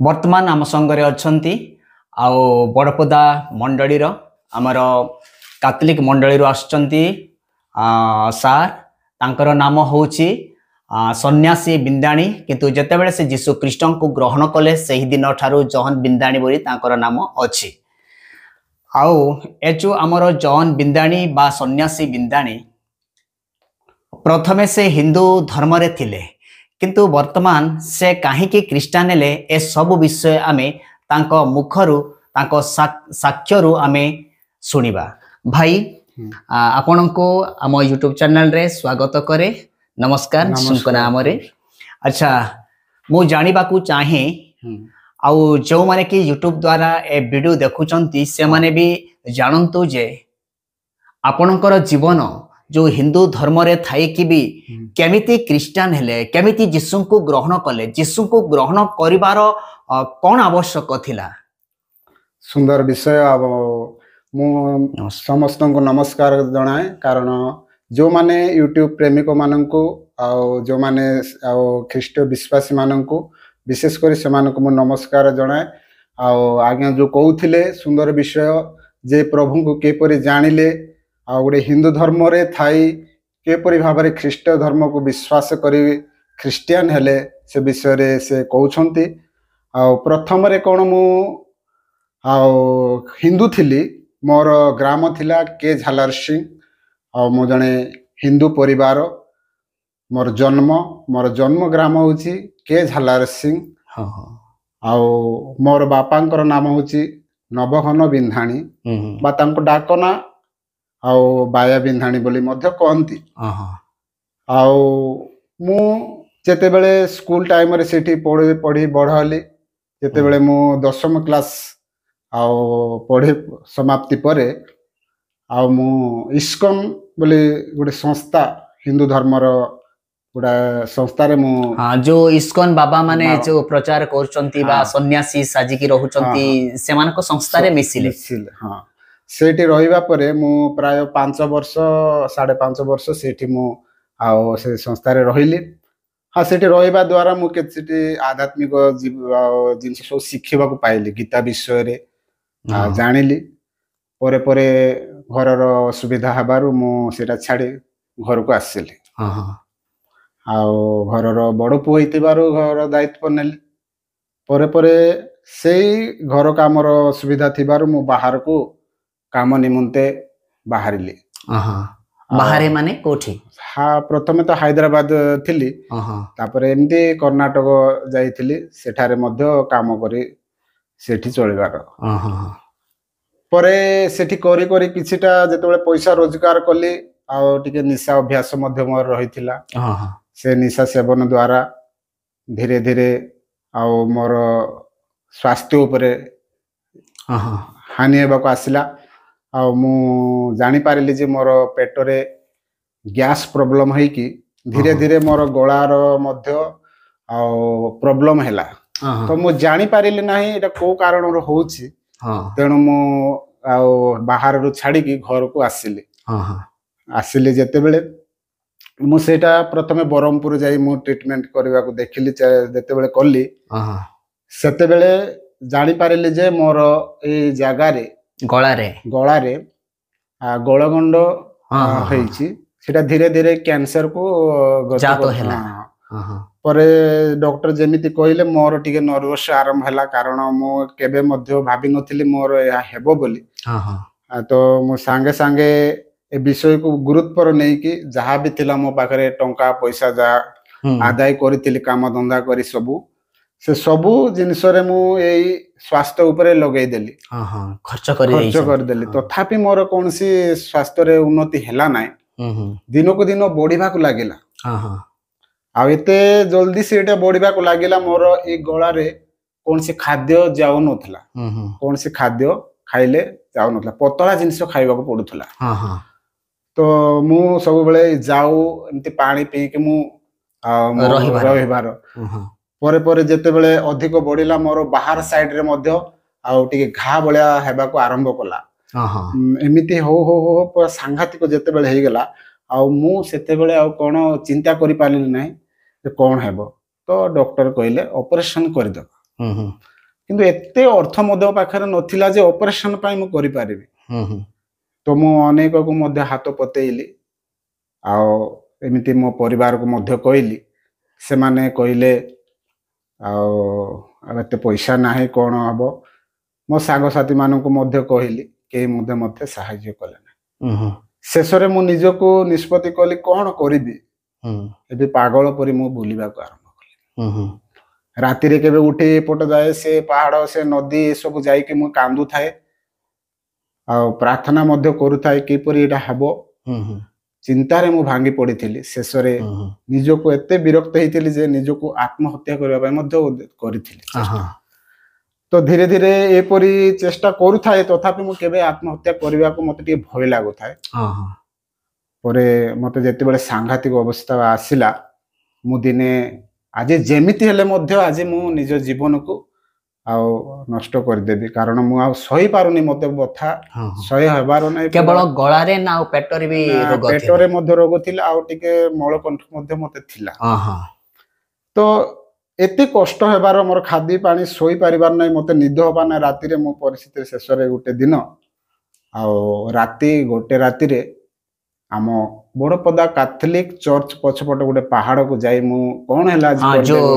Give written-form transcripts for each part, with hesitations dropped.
ବର୍ତ୍ତମାନ ଆମ ସଙ୍ଗରେ ଅଛନ୍ତି ଆଉ ବଡ଼ପଦା ମଣ୍ଡଳୀର ଆମର କାଥଲିକ ମଣ୍ଡଳୀରୁ ଆସୁଛନ୍ତି ସାର୍। ତାଙ୍କର ନାମ ହେଉଛି ସନ୍ନ୍ୟାସୀ ବିନ୍ଦାଣୀ, କିନ୍ତୁ ଯେତେବେଳେ ସେ ଯୀଶୁ ଖ୍ରୀଷ୍ଟଙ୍କୁ ଗ୍ରହଣ କଲେ ସେହି ଦିନ ଠାରୁ ଜହନ ବିନ୍ଦାଣୀ ବୋଲି ତାଙ୍କର ନାମ ଅଛି। ଆଉ ଏ ଯେଉଁ ଆମର ଜହନ ବିନ୍ଦାଣୀ ବା ସନ୍ନ୍ୟାସୀ ବିନ୍ଦାଣୀ, ପ୍ରଥମେ ସେ ହିନ୍ଦୁ ଧର୍ମରେ ଥିଲେ, କିନ୍ତୁ ବର୍ତ୍ତମାନ ସେ କାହିଁକି ଖ୍ରୀଷ୍ଟିଆନ ହେଲେ ଏ ସବୁ ବିଷୟ ଆମେ ତାଙ୍କ ମୁଖରୁ ତାଙ୍କ ସାକ୍ଷ୍ୟରୁ ଆମେ ଶୁଣିବା। ଭାଇ ଆପଣଙ୍କୁ ଆମ ୟୁଟ୍ୟୁବ ଚ୍ୟାନେଲରେ ସ୍ୱାଗତ କରେ। ନମସ୍କାର ଯୀଶୁଙ୍କ ନାମରେ। ଆଚ୍ଛା, ମୁଁ ଜାଣିବାକୁ ଚାହେଁ ଆଉ ଯେଉଁମାନେ କି ୟୁଟ୍ୟୁବ ଦ୍ୱାରା ଏ ଭିଡ଼ିଓ ଦେଖୁଛନ୍ତି ସେମାନେ ବି ଜାଣନ୍ତୁ ଯେ ଆପଣଙ୍କର ଜୀବନ जो हिंदू धर्म रे थाइकी भी केमिति ख्रीस्टियान हेले, केमिति यीशु को ग्रहण कले, यीशु को ग्रहण करिवार कौन आवश्यक थिला? सुंदर विषय। अब मु समस्त को नमस्कार जनाए, कारण जो माने यूट्यूब प्रेमिक माननकु जो माने ख्रीस्ट विश्वासी माननकु विशेषकर से माननकु मु नमस्कार जनाए। आज्ञा जो कहूथिले सुंदर विषय जे प्रभु को केपरि जानिले गोटे हिंदू धर्म रे थाई केपरि भाव में ख्रीस्ट धर्म को विश्वास करी ख्रीस्टियान हेले से विषय रे से कहउछंती। प्रथम रे कोन मु हिंदू थिली, मोर ग्राम थिला के झालार सिंह। मो जने हिंदू परिवार, मोर जन्म ग्राम होची के झालार सिंह। मोर बापांकर नाम होची नवघन बिंधाणी बा तांको डाकना बाया बिंधाणी बोली मध्य कहती। मु जेतेबेले स्कूल टाइम रे सेठी पढ़ी बढ़ली, जेतेबेले मु 10वीं क्लास पढ़े समाप्ति परे मु इस्कन बोली गोटे संस्था हिंदू धर्मर गोटा संस्था रे मु जो इस्कन बाबा माने जो प्रचार करचंती बा सन्यासी साजिकी रहउचंती सेमानको संस्था रे मिसिले। हाँ, सेठी रहिबा परे मु प्राय 5 वर्ष 5.5 वर्ष सेठी मु से संस्था रे रहिली। हाँ, सेठी रहिबा द्वारा मु केछि आध्यात्मिक जिनस सब शिखिबा को पाइली, गीता विषय रे जानिली। परे परे घरर सुविधा हबारु मु सेटा छाडी घर को आसिली। घरर बड़ पुओ होइतिबारु घर दायित्व नेली। परे परे सेई घर कामर सुविधा थिबारु मु बाहर को काम निमंते बाहरिली। बाहरे माने कोठी? हाँ, प्रथमे तो हैदराबाद थिली, तापरे एमती कर्नाटक जाइथिली, सेठारे मध्य काम करी सेठी चलिबार। परे सेठी करी करी किछिटा जेतेबेले पैसा रोजगार कली टिके निशा अभ्यास मध्य मोर रहिथिला। से निशा सेवन द्वारा धीरे धीरे मोर स्वास्थ्य उपरे हानि हेबाको आसिला। मु जानी पारिली जे मोर पेटरे गैस प्रॉब्लम है कि धीरे धीरे मोर गलार मध्य प्रॉब्लम हैला। तो मु जानी पारिली नाही एटा को कारण रो होछि। तेणु मु बाहर रु छाड़ी की घर को आसिली। आसिली जेतेबेले मु सेटा प्रथमे बरहमपुर जाई मु ट्रीटमेंट करबा को देखिली। जेतेबेले कली सेतेबेले जानी पारिली जे मोर ए जागा रे गळारे गळगंड होईची। सेटा धीरे धीरे कैंसर को जातो हैला। परे डॉक्टर जेमिति कहिले मोर टिके नर्वस आरंभ हैला, कारण मो केबे मध्य भाबी नथिली मोर या हेबो बोली। तो मो संगे संगे ए विषय को गुरुत्व नै कि जहा भी थिला मो पाखरे टंका पैसा जा आदाय करिथिली काम धंदा करी से सबू जिनस रे मु एई स्वास्थ्य उपरे लगेई देली। खर्च कर देली। तथापि मोर कोनसी स्वास्थ्य रे उन्नति हैला नाय। दिन को दिन बढ़िबा को लागिला। एते जल्दी से एटा बढ़िबा को लागिला। मोर ए गळा रे कोनसी खाद्य जाउ नथला, कोनसी खाद्य खाइले जाउ नथला, पतला जिंस खाइबा को पडुथला। तो मु सब बेले जाउ एमती पानी पी के मु रहिबार। परे परे जेते बेले अधिक बढ़िला मोर बाहर साइड रे मध्य टिके घा बळिया हेबा को आरंभ कला। एमिति हो हो हो सांघातिक जेते बेले हे गेला मु सेते बेले कोन चिंता करि पालिली नै जे कोन हेबो। तो डॉक्टर कहले ऑपरेशन कर दो। କିନ୍ତୁ ଏତେ ଅର୍ଥ ମଧ୍ୟ ପାଖରେ ନଥିଲା ଯେ ଅପରେସନ ପାଇଁ ମୁଁ କରିପାରିବି। ତ ମୁଁ ଅନେକକୁ ମଧ୍ୟ ହାତ ପତେଇଲି ଆଉ ଏମିତି ମୋ ପରିବାରକୁ ମଧ୍ୟ କହିଲି। ସେମାନେ କହିଲେ ଆଉ ଏତେ ପଇସା ନାହିଁ କଣ ହବ। ମୋ ସାଙ୍ଗସାଥି ମାନଙ୍କୁ ମଧ୍ୟ କହିଲି, କେହି ମଧ୍ୟ ମୋତେ ସାହାଯ୍ୟ କଲେ ନାହିଁ। ଶେଷରେ ମୁଁ ନିଜକୁ ନିଷ୍ପତ୍ତି କଲି କଣ କରିବି। ଏବେ ପାଗଳ ପରି ମୁଁ ବୁଲିବାକୁ ଆରମ୍ଭ କଲି। ରାତିରେ କେବେ ଉଠି ଏପଟ ଯାଏ, ସେ ପାହାଡ଼ ସେ ନଦୀ ଏସବୁ ଯାଇକି ମୁଁ କାନ୍ଦୁଥାଏ ଆଉ ପ୍ରାର୍ଥନା ମଧ୍ୟ କରୁଥାଏ କିପରି ଏଇଟା ହବ। ଚିନ୍ତାରେ ମୁଁ ଭାଙ୍ଗି ପଡ଼ିଥିଲି। ଶେଷରେ ନିଜକୁ ଏତେ ବିରକ୍ତ ହେଇଥିଲି ଯେ ନିଜକୁ ଆତ୍ମହତ୍ୟା କରିବା ପାଇଁ ମଧ୍ୟ କରିଥିଲି। ତ ଧୀରେ ଧୀରେ ଏପରି ଚେଷ୍ଟା କରୁଥାଏ, ତଥାପି ମୁଁ କେବେ ଆତ୍ମହତ୍ୟା କରିବାକୁ ମୋତେ ଟିକେ ଭୟ ଲାଗୁଥାଏ। ପରେ ମୋତେ ଯେତେବେଳେ ସାଂଘାତିକ ଅବସ୍ଥା ଆସିଲା, ମୁଁ ଦିନେ ଆଜି ଯେମିତି ହେଲେ ମଧ୍ୟ ଆଜି ମୁଁ ନିଜ ଜୀବନକୁ ଆଉ ନଷ୍ଟ କରିଦେବି, କାରଣ ମୁଁ ଆଉ ସହିପାରୁନି। ମୋତେ ବଥା ସହ୍ୟ ହେବାର ନାହିଁ। କେବଳ ଗଳାରେ ନା ଆଉ ପେଟରେ ବି ରୋଗ ଥିଲା? ପେଟରେ ମଧ୍ୟ ରୋଗ ଥିଲା ଆଉ ଟିକେ ମଳକଣ୍ଠ ମଧ୍ୟ ମୋତେ ଥିଲା। ତ ଏତେ କଷ୍ଟ ହେବାର, ମୋର ଖାଦ୍ୟ ପାଣି ଶୋଇପାରିବାର ନାହିଁ, ମୋତେ ନିଦ ହେବାର ନାହିଁ ରାତିରେ। ମୋ ପରିସ୍ଥିତି ଶେଷରେ ଗୋଟେ ଦିନ ଆଉ ରାତି 1 ରାତିରେ ଆମ ବଡ଼ପଦା କାଥଲିକ ଚର୍ଚ୍ଚ ପଛପଟେ ଗୋଟେ ପାହାଡ଼କୁ ଯାଇ ମୁଁ କଣ ହେଲା ଆଜି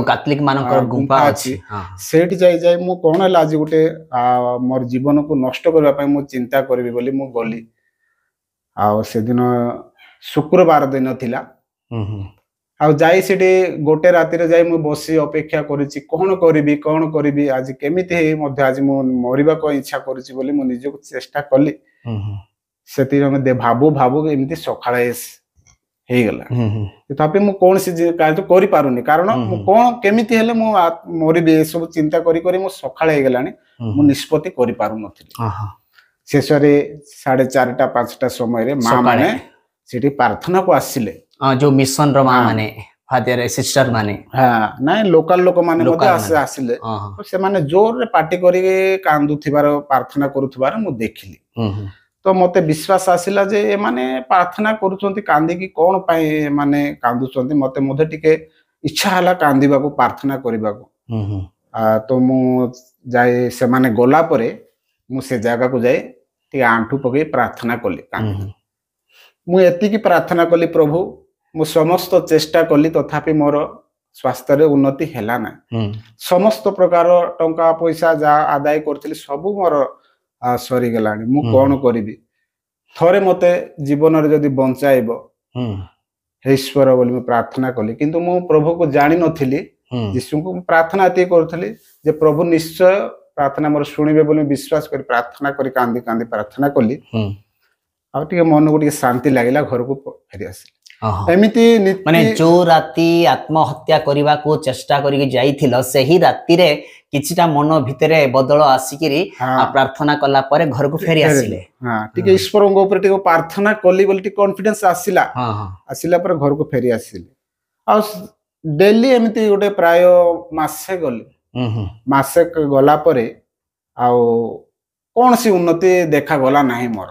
କାଥଲିକ ମାନଙ୍କର ଗୁମ୍ଫା ଅଛି, ସେଇଠି ଯାଇ ମୁଁ କଣ ହେଲା ଆଜି ଗୋଟେ ମୋର ଜୀବନକୁ ନଷ୍ଟ କରିବା ପାଇଁ ମୁଁ ଚିନ୍ତା କରିବି ବୋଲି ମୁଁ ଗଲି। ଆଉ ସେଦିନ ଶୁକ୍ରବାର ଦିନ ଥିଲା। ଆଉ ଯାଇ ସେଠି 1 ରାତିରେ ଯାଇ ମୁଁ ବସି ଅପେକ୍ଷା କରିଛି କଣ କରିବି ଆଜି କେମିତି ହେଇ ମଧ୍ୟ ଆଜି ମୁଁ ମରିବାକୁ ଇଚ୍ଛା କରୁଛି ବୋଲି ମୁଁ ନିଜକୁ ଚେଷ୍ଟା କଲି। ସେଥିରେ ଭାବୁ ଏମିତି ସକାଳେ ହେଇଗଲା। ତଥାପି ମୁଁ କୌଣସି କାର୍ଯ୍ୟ କରିପାରୁନି, କାରଣ ମୁଁ କଣ କେମିତି ହେଲେ ମୁଁ ମରିବି ଏସବୁ ଚିନ୍ତା କରି ମୁଁ ସକାଳେ ହେଇଗଲାଣି। ମୁଁ ନିଷ୍ପତ୍ତି କରିପାରୁନଥିଲି। ଶେଷରେ 4:30 5ଟା ସମୟରେ ମା ମାନେ ସେଠି ପ୍ରାର୍ଥନାକୁ ଆସିଲେ। ଯୋଉ ମିଶନର ମା ମାନେ, ଫାଦର ସିଷ୍ଟର ମାନେ, ନାଇଁ ଲୋକାଲ ଲୋକମାନେ ମଧ୍ୟ ଆସିଲେ। ସେମାନେ ଜୋରରେ ପାଟି କରିକି କାନ୍ଦୁଥିବାର, ପ୍ରାର୍ଥନା କରୁଥିବାର ମୁଁ ଦେଖିଲି। ତ ମୋତେ ବିଶ୍ୱାସ ଆସିଲା ଯେ ଏମାନେ ପ୍ରାର୍ଥନା କରୁଛନ୍ତି କାନ୍ଦିକି, କଣ ପାଇଁ ଏମାନେ କାନ୍ଦୁଛନ୍ତି। ମୋତେ ମଧ୍ୟ ଟିକେ ଇଚ୍ଛା ହେଲା କାନ୍ଦିବାକୁ, ପ୍ରାର୍ଥନା କରିବାକୁ। ତ ମୁଁ ଯାଇ ସେମାନେ ଗଲା ପରେ ମୁଁ ସେ ଜାଗାକୁ ଯାଇ ଟିକେ ଆଣ୍ଠୁ ପକେଇ ପ୍ରାର୍ଥନା କଲି। ମୁଁ ଏତିକି ପ୍ରାର୍ଥନା କଲି, ପ୍ରଭୁ ମୁଁ ସମସ୍ତ ଚେଷ୍ଟା କଲି ତଥାପି ମୋର ସ୍ୱାସ୍ଥ୍ୟରେ ଉନ୍ନତି ହେଲା ନାହିଁ। ସମସ୍ତ ପ୍ରକାର ଟଙ୍କା ପଇସା ଯାହା ଆଦାୟ କରିଥିଲି ସବୁ ମୋର ସରିଗଲାଣି। ମୁଁ କଣ କରିବି। ଥରେ ମୋତେ ଜୀବନରେ ଯଦି ବଞ୍ଚାଇବ ହେ ଈଶ୍ୱର ବୋଲି ମୁଁ ପ୍ରାର୍ଥନା କଲି। କିନ୍ତୁ ମୁଁ ପ୍ରଭୁକୁ ଜାଣିନଥିଲି, ଯୀଶୁଙ୍କୁ ମୁଁ ପ୍ରାର୍ଥନା ଏତିକି କରୁଥିଲି ଯେ ପ୍ରଭୁ ନିଶ୍ଚୟ ପ୍ରାର୍ଥନା ମୋର ଶୁଣିବେ ବୋଲି ବିଶ୍ୱାସ କରି ପ୍ରାର୍ଥନା କରି କାନ୍ଦି ପ୍ରାର୍ଥନା କଲି। ଆଉ ଟିକେ ମନକୁ ଟିକେ ଶାନ୍ତି ଲାଗିଲା, ଘରକୁ ଫେରି ଆସିଲି। ଏମିତି ମାନେ ଯୋଉ ରାତି ଆତ୍ମହତ୍ୟା କରିବାକୁ ଚେଷ୍ଟା କରିକି ଯାଇଥିଲ, ସେହି ରାତିରେ କିଛିଟା ମନ ଭିତରେ ବଦଳ ଆସିକିରି ପ୍ରାର୍ଥନା କଲା ପରେ ଘରକୁ ଫେରି ଆସିଲେ। ଟିକେ ଈଶ୍ୱରଙ୍କ ଉପରେ ଟିକେ ପ୍ରାର୍ଥନା କଲି ବୋଲି ଟିକେ କନଫିଡେନ୍ସ ଆସିଲା। ଆସିଲା ପରେ ଘରକୁ ଫେରି ଆସିଲି। ଆଉ ଡେଲି ଏମିତି ଗୋଟେ ପ୍ରାୟ ମାସେ ଗଲି। ମାସେ ଗଲା ପରେ ଆଉ କୌଣସି ଉନ୍ନତି ଦେଖାଗଲା ନାହିଁ ମୋର।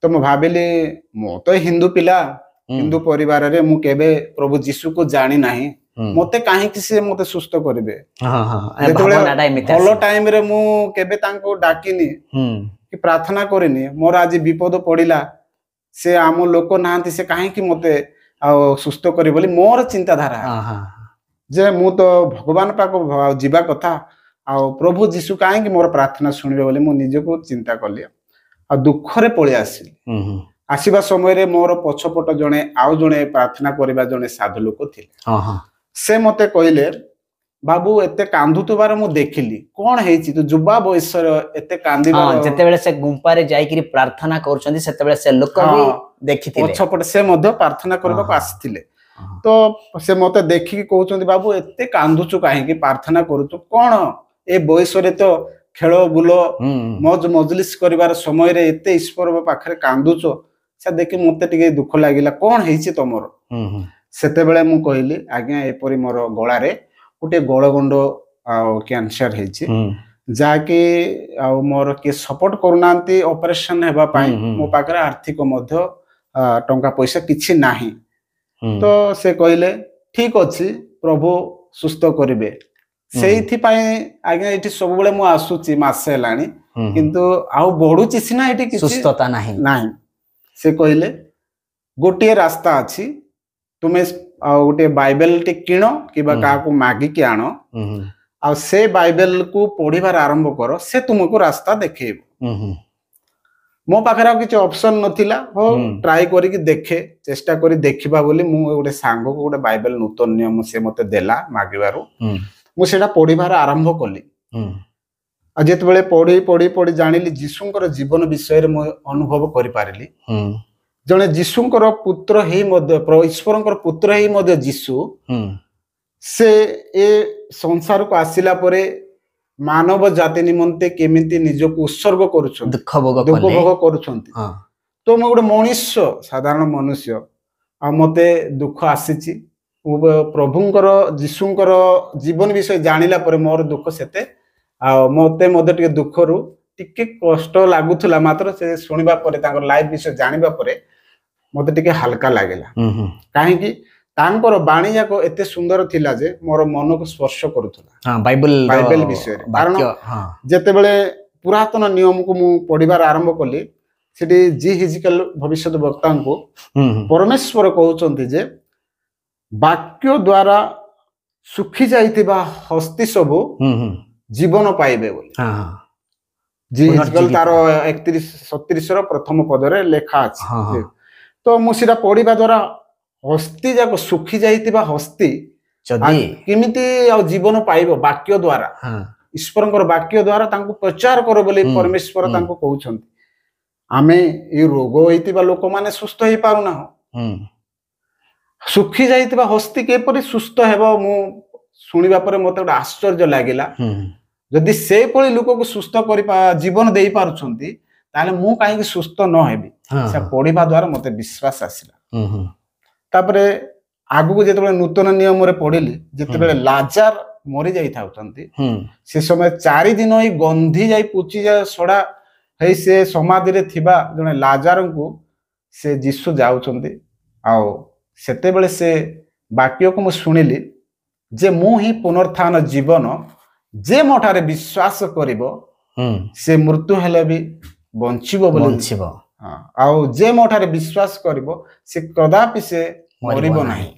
ତ ମୁଁ ଭାବିଲି, ମୁଁ ତ ହିନ୍ଦୁ ପିଲା, ହିନ୍ଦୁ ପରିବାରରେ ମୁଁ କେବେ ପ୍ରଭୁ ଯୀଶୁକୁ ଜାଣି ନାହିଁ, ମତେ କାହିଁକି ସେ ମତେ ସୁସ୍ଥ କରିବେ। ଯେତେବେଳେ ଭଲ ଟାଇମରେ ମୁଁ କେବେ ତାଙ୍କୁ ଡାକିନି କି ପ୍ରାର୍ଥନା କରିନି, ମୋର ଆଜି ବିପଦ ପଡିଲା, ସେ ଆମ ଲୋକ ନାହାନ୍ତି, ସେ କାହିଁକି ମତେ ଆଉ ସୁସ୍ଥ କରିବେ ବୋଲି ମୋର ଚିନ୍ତାଧାରା ଯେ ମୁଁ ତ ଭଗବାନ ପାଖକୁ ଯିବା କଥା, ଆଉ ପ୍ରଭୁ ଯୀଶୁ କାହିଁକି ମୋର ପ୍ରାର୍ଥନା ଶୁଣିବେ ବୋଲି ମୁଁ ନିଜକୁ ଚିନ୍ତା କଲି। ଆଉ ଦୁଃଖରେ ପଳେଇ ଆସିଲି। ଆସିବା ସମୟରେ ମୋର ପଛପଟ ଆଉ ଜଣେ ପ୍ରାର୍ଥନା କରିବା ଜଣେ ସାଧୁ ଲୋକ ଥିଲେ। ସେ ମତେ କହିଲେ, ବାବୁ ଏତେ କାନ୍ଦୁଥିବାର ମୁଁ ଦେଖିଲି, କଣ ହେଇଛି ତୁ ଯୁବା ବୟସର ଏତେ କାନ୍ଦିବା। ଯେତେବେଳେ ସେ ଗୁମ୍ପାରେ ଯାଇକିରି ପ୍ରାର୍ଥନା କରୁଛନ୍ତି ସେତେବେଳେ ସେ ଲୋକ ବି ଦେଖିଥିଲେ, ପଛପଟେ ସେ ମଧ୍ୟ ପ୍ରାର୍ଥନା କରିବାକୁ ଆସିଥିଲେ। ତ ସେ ମତେ ଦେଖିକି କହୁଛନ୍ତି, ବାବୁ ଏତେ କାନ୍ଦୁଛୁ କାହିଁକି, ପ୍ରାର୍ଥନା କରୁଛୁ କଣ, ଏ ବୟସରେ ତ ଖେଳ ବୁଲ ମଜ ମଜଲିସ କରିବାର ସମୟରେ ଏତେ ଈଶ୍ୱର ପାଖରେ କାନ୍ଦୁଛ, ସେ ଦେଖି ମତେ ଟିକେ ଦୁଃଖ ଲାଗିଲା, କଣ ହେଇଛି ତମର। ସେତେବେଳେ ମୁଁ କହିଲି, ଆଜ୍ଞା ଏପରି ମୋର ଗଳାରେ ଗୋଟେ ଗଳଗଣ୍ଡ ଆଉ କ୍ୟାନ୍ସର ହେଇଛି, ଯାହାକି ଆଉ ମୋର କିଏ ସପୋର୍ଟ କରୁନାହାନ୍ତି ଅପରେସନ ହେବା ପାଇଁ, ମୋ ପାଖରେ ଆର୍ଥିକ ମଧ୍ୟ ଟଙ୍କା ପଇସା କିଛି ନାହିଁ। ତ ସେ କହିଲେ ଠିକ ଅଛି, ପ୍ରଭୁ ସୁସ୍ଥ କରିବେ। ସେଇଥିପାଇଁ ଆଜ୍ଞା ଏଠି ସବୁବେଳେ ମୁଁ ଆସୁଛି ମାସେ ହେଲାଣି କିନ୍ତୁ ଆଉ ବଢୁଛି ସିନା ଏଠି କିଛି ସୁସ୍ଥତା ନାହିଁ। ସେ କହିଲେ ଗୋଟିଏ ରାସ୍ତା ଅଛି, ତୁମେ ଆଉ ଗୋଟିଏ ବାଇବେଲ ଟେ କିଣ କିମ୍ବା କାହାକୁ ମାଗିକି ଆଣ, ଆଉ ସେ ବାଇବେଲ କୁ ପଢିବାର ଆରମ୍ଭ କର, ସେ ତୁମକୁ ରାସ୍ତା ଦେଖେଇବ। ମୋ ପାଖରେ ଆଉ କିଛି ଅପସନ ନଥିଲା, ହଉ ଟ୍ରାଏ କରିକି ଦେଖେ, ଚେଷ୍ଟା କରି ଦେଖିବା ବୋଲି ମୁଁ ଗୋଟେ ସାଙ୍ଗକୁ ଗୋଟେ ବାଇବେଲ ନୂତନ ନିୟମ ସେ ମତେ ଦେଲା ମାଗିବାରୁ ମୁଁ ସେଇଟା ପଢିବାର ଆରମ୍ଭ କଲି। ଆଉ ଯେତେବେଳେ ପଢି ପଢି ପଢି ଜାଣିଲି ଯୀଶୁଙ୍କର ଜୀବନ ବିଷୟରେ ମୁଁ ଅନୁଭବ କରିପାରିଲି। ଜଣେ ଯୀଶୁଙ୍କର ପୁତ୍ର ହେଇ ମଧ୍ୟ, ଈଶ୍ୱରଙ୍କର ପୁତ୍ର ହେଇ ମଧ୍ୟ ଯୀଶୁ ସେ ଏ ସଂସାରକୁ ଆସିଲା ପରେ ମାନବ ଜାତି ନିମନ୍ତେ କେମିତି ନିଜକୁ ଉତ୍ସର୍ଗ କରୁଛନ୍ତି, ଦୁଃଖ ଭୋଗ କରୁଛନ୍ତି। ତ ମୁଁ ଗୋଟେ ମଣିଷ, ସାଧାରଣ ମନୁଷ୍ୟ, ଆଉ ମତେ ଦୁଃଖ ଆସିଛି। ମୁଁ ପ୍ରଭୁଙ୍କର ଯୀଶୁଙ୍କର ଜୀବନ ବିଷୟ ଜାଣିଲା ପରେ ମୋର ଦୁଃଖ ସେତେ, ଆଉ ମତେ ମଧ୍ୟ ଟିକେ ଦୁଃଖରୁ ଟିକେ କଷ୍ଟ ଲାଗୁଥିଲା, ମାତ୍ର ସେ ଶୁଣିବା ପରେ ତାଙ୍କର ଲାଇଫ ବିଷୟ ଜାଣିବା ପରେ ମତେ ଟିକେ ହାଲକା ଲାଗିଲା। କାହିଁକି ତାଙ୍କର ବାଣୀ ଯାକ ଏତେ ସୁନ୍ଦର ଥିଲା ଯେ ମୋର ମନକୁ ସ୍ପର୍ଶ କରୁଥିଲା ବାଇବେଲ ବିଷୟରେ। କାରଣ ଯେତେବେଳେ ପୁରାତନ ନିୟମକୁ ମୁଁ ପଢିବାର ଆରମ୍ଭ କଲି, ସେଠି ଜି ହିଜିକେଲ ଭବିଷ୍ୟତ ବକ୍ତାଙ୍କୁ ପରମେଶ୍ୱର କହୁଛନ୍ତି ଯେ ବାକ୍ୟ ଦ୍ୱାରା ଶୁଖି ଯାଇଥିବା ହସ୍ତି ସବୁ ଜୀବନ ପାଇବେ ବୋଲି। ଜି ହିଜିକେଲ ତାର 31-37 ପ୍ରଥମ ପଦରେ ଲେଖା ଅଛି। ତ ମୁଁ ସେଟା ପଢିବା ଦ୍ୱାରା ହସ୍ତି ଯାକ ଶୁଖି ଯାଇଥିବା ହସ୍ତି କେମିତି ଆଉ ଜୀବନ ପାଇବ ବାକ୍ୟ ଦ୍ୱାରା, ଈଶ୍ୱରଙ୍କର ବାକ୍ୟ ଦ୍ୱାରା ତାଙ୍କୁ ପ୍ରଚାର କର ବୋଲି ପରମେଶ୍ୱର ତାଙ୍କୁ କହୁଛନ୍ତି। ଆମେ ଏଇ ରୋଗ ହେଇଥିବା ଲୋକମାନେ ସୁସ୍ଥ ହେଇପାରୁନାହୁଁ। ଶୁଖି ଯାଇଥିବା ହସ୍ତି କିପରି ସୁସ୍ଥ ହେବ, ମୁଁ ଶୁଣିବା ପରେ ମତେ ଗୋଟେ ଆଶ୍ଚର୍ଯ୍ୟ ଲାଗିଲା। ଯଦି ସେଇଭଳି ଲୋକକୁ ସୁସ୍ଥ କରି ଜୀବନ ଦେଇ ପାରୁଛନ୍ତି, ତାହେଲେ ମୁଁ କାହିଁକି ସୁସ୍ଥ ନ ହେବି? ସେ ପଢିବା ଦ୍ୱାରା ମତେ ବିଶ୍ୱାସ ଆସିଲା। ତାପରେ ଆଗକୁ ଯେତେବେଳେ ନୂତନ ନିୟମରେ ପଢିଲି, ଯେତେବେଳେ ଲାଜାର ମରି ଯାଇଥାଉଛନ୍ତି, ସେ ସମୟ 4 ଦିନ ହିଁ ଗନ୍ଧି ଯାଇ ପୁଚି ସଡା ହେଇ ସେ ସମାଧିରେ ଥିବା ଜଣେ ଲାଜାରଙ୍କୁ ସେ ଯୀଶୁ ଯାଉଛନ୍ତି। ଆଉ ସେତେବେଳେ ସେ ବାକ୍ୟକୁ ମୁଁ ଶୁଣିଲି ଯେ ମୁଁ ହିଁ ପୁନରୁତ୍ଥାନ ଜୀବନ, ଯେ ମୋ ଠାରେ ବିଶ୍ୱାସ କରିବ ସେ ମୃତ୍ୟୁ ହେଲେ ବି ବଞ୍ଚିବ ବୋଲି। ଆଉ ଯେ ମୋ ଠାରେ ବିଶ୍ୱାସ କରିବ ସେ କଦାପି ସେ ମରିବ ନାହିଁ।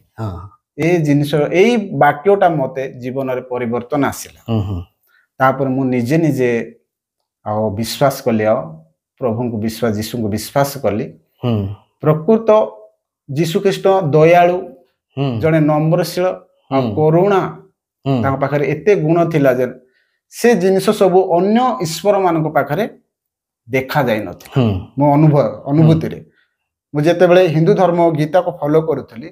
ଏଇ ଜିନିଷ, ଏଇ ବାକ୍ୟଟା ମତେ ଜୀବନରେ ପରିବର୍ତ୍ତନ ଆସିଲା। ତାପରେ ମୁଁ ନିଜେ ନିଜେ ଆଉ ବିଶ୍ୱାସ କଲି, ଆଉ ପ୍ରଭୁଙ୍କୁ ବିଶ୍ୱାସ, ଯୀଶୁଙ୍କୁ ବିଶ୍ୱାସ କଲି। ପ୍ରକୃତ ଯୀଶୁ ଖ୍ରୀଷ୍ଟ ଦୟାଳୁ, ଜଣେ ନମ୍ରଶୀଳ ଆଉ କରୁଣା, ତାଙ୍କ ପାଖରେ ଏତେ ଗୁଣ ଥିଲା ଯେ ସେ ଜିନିଷ ସବୁ ଅନ୍ୟ ଈଶ୍ୱର ମାନଙ୍କ ପାଖରେ ଦେଖା ଯାଇ ନଥିଲା। ମୋ ଅନୁଭୂତିରେ ମୁଁ ଯେତେବେଳେ ହିନ୍ଦୁ ଧର୍ମ ଗୀତାକୁ ଫଲୋ କରୁଥିଲି,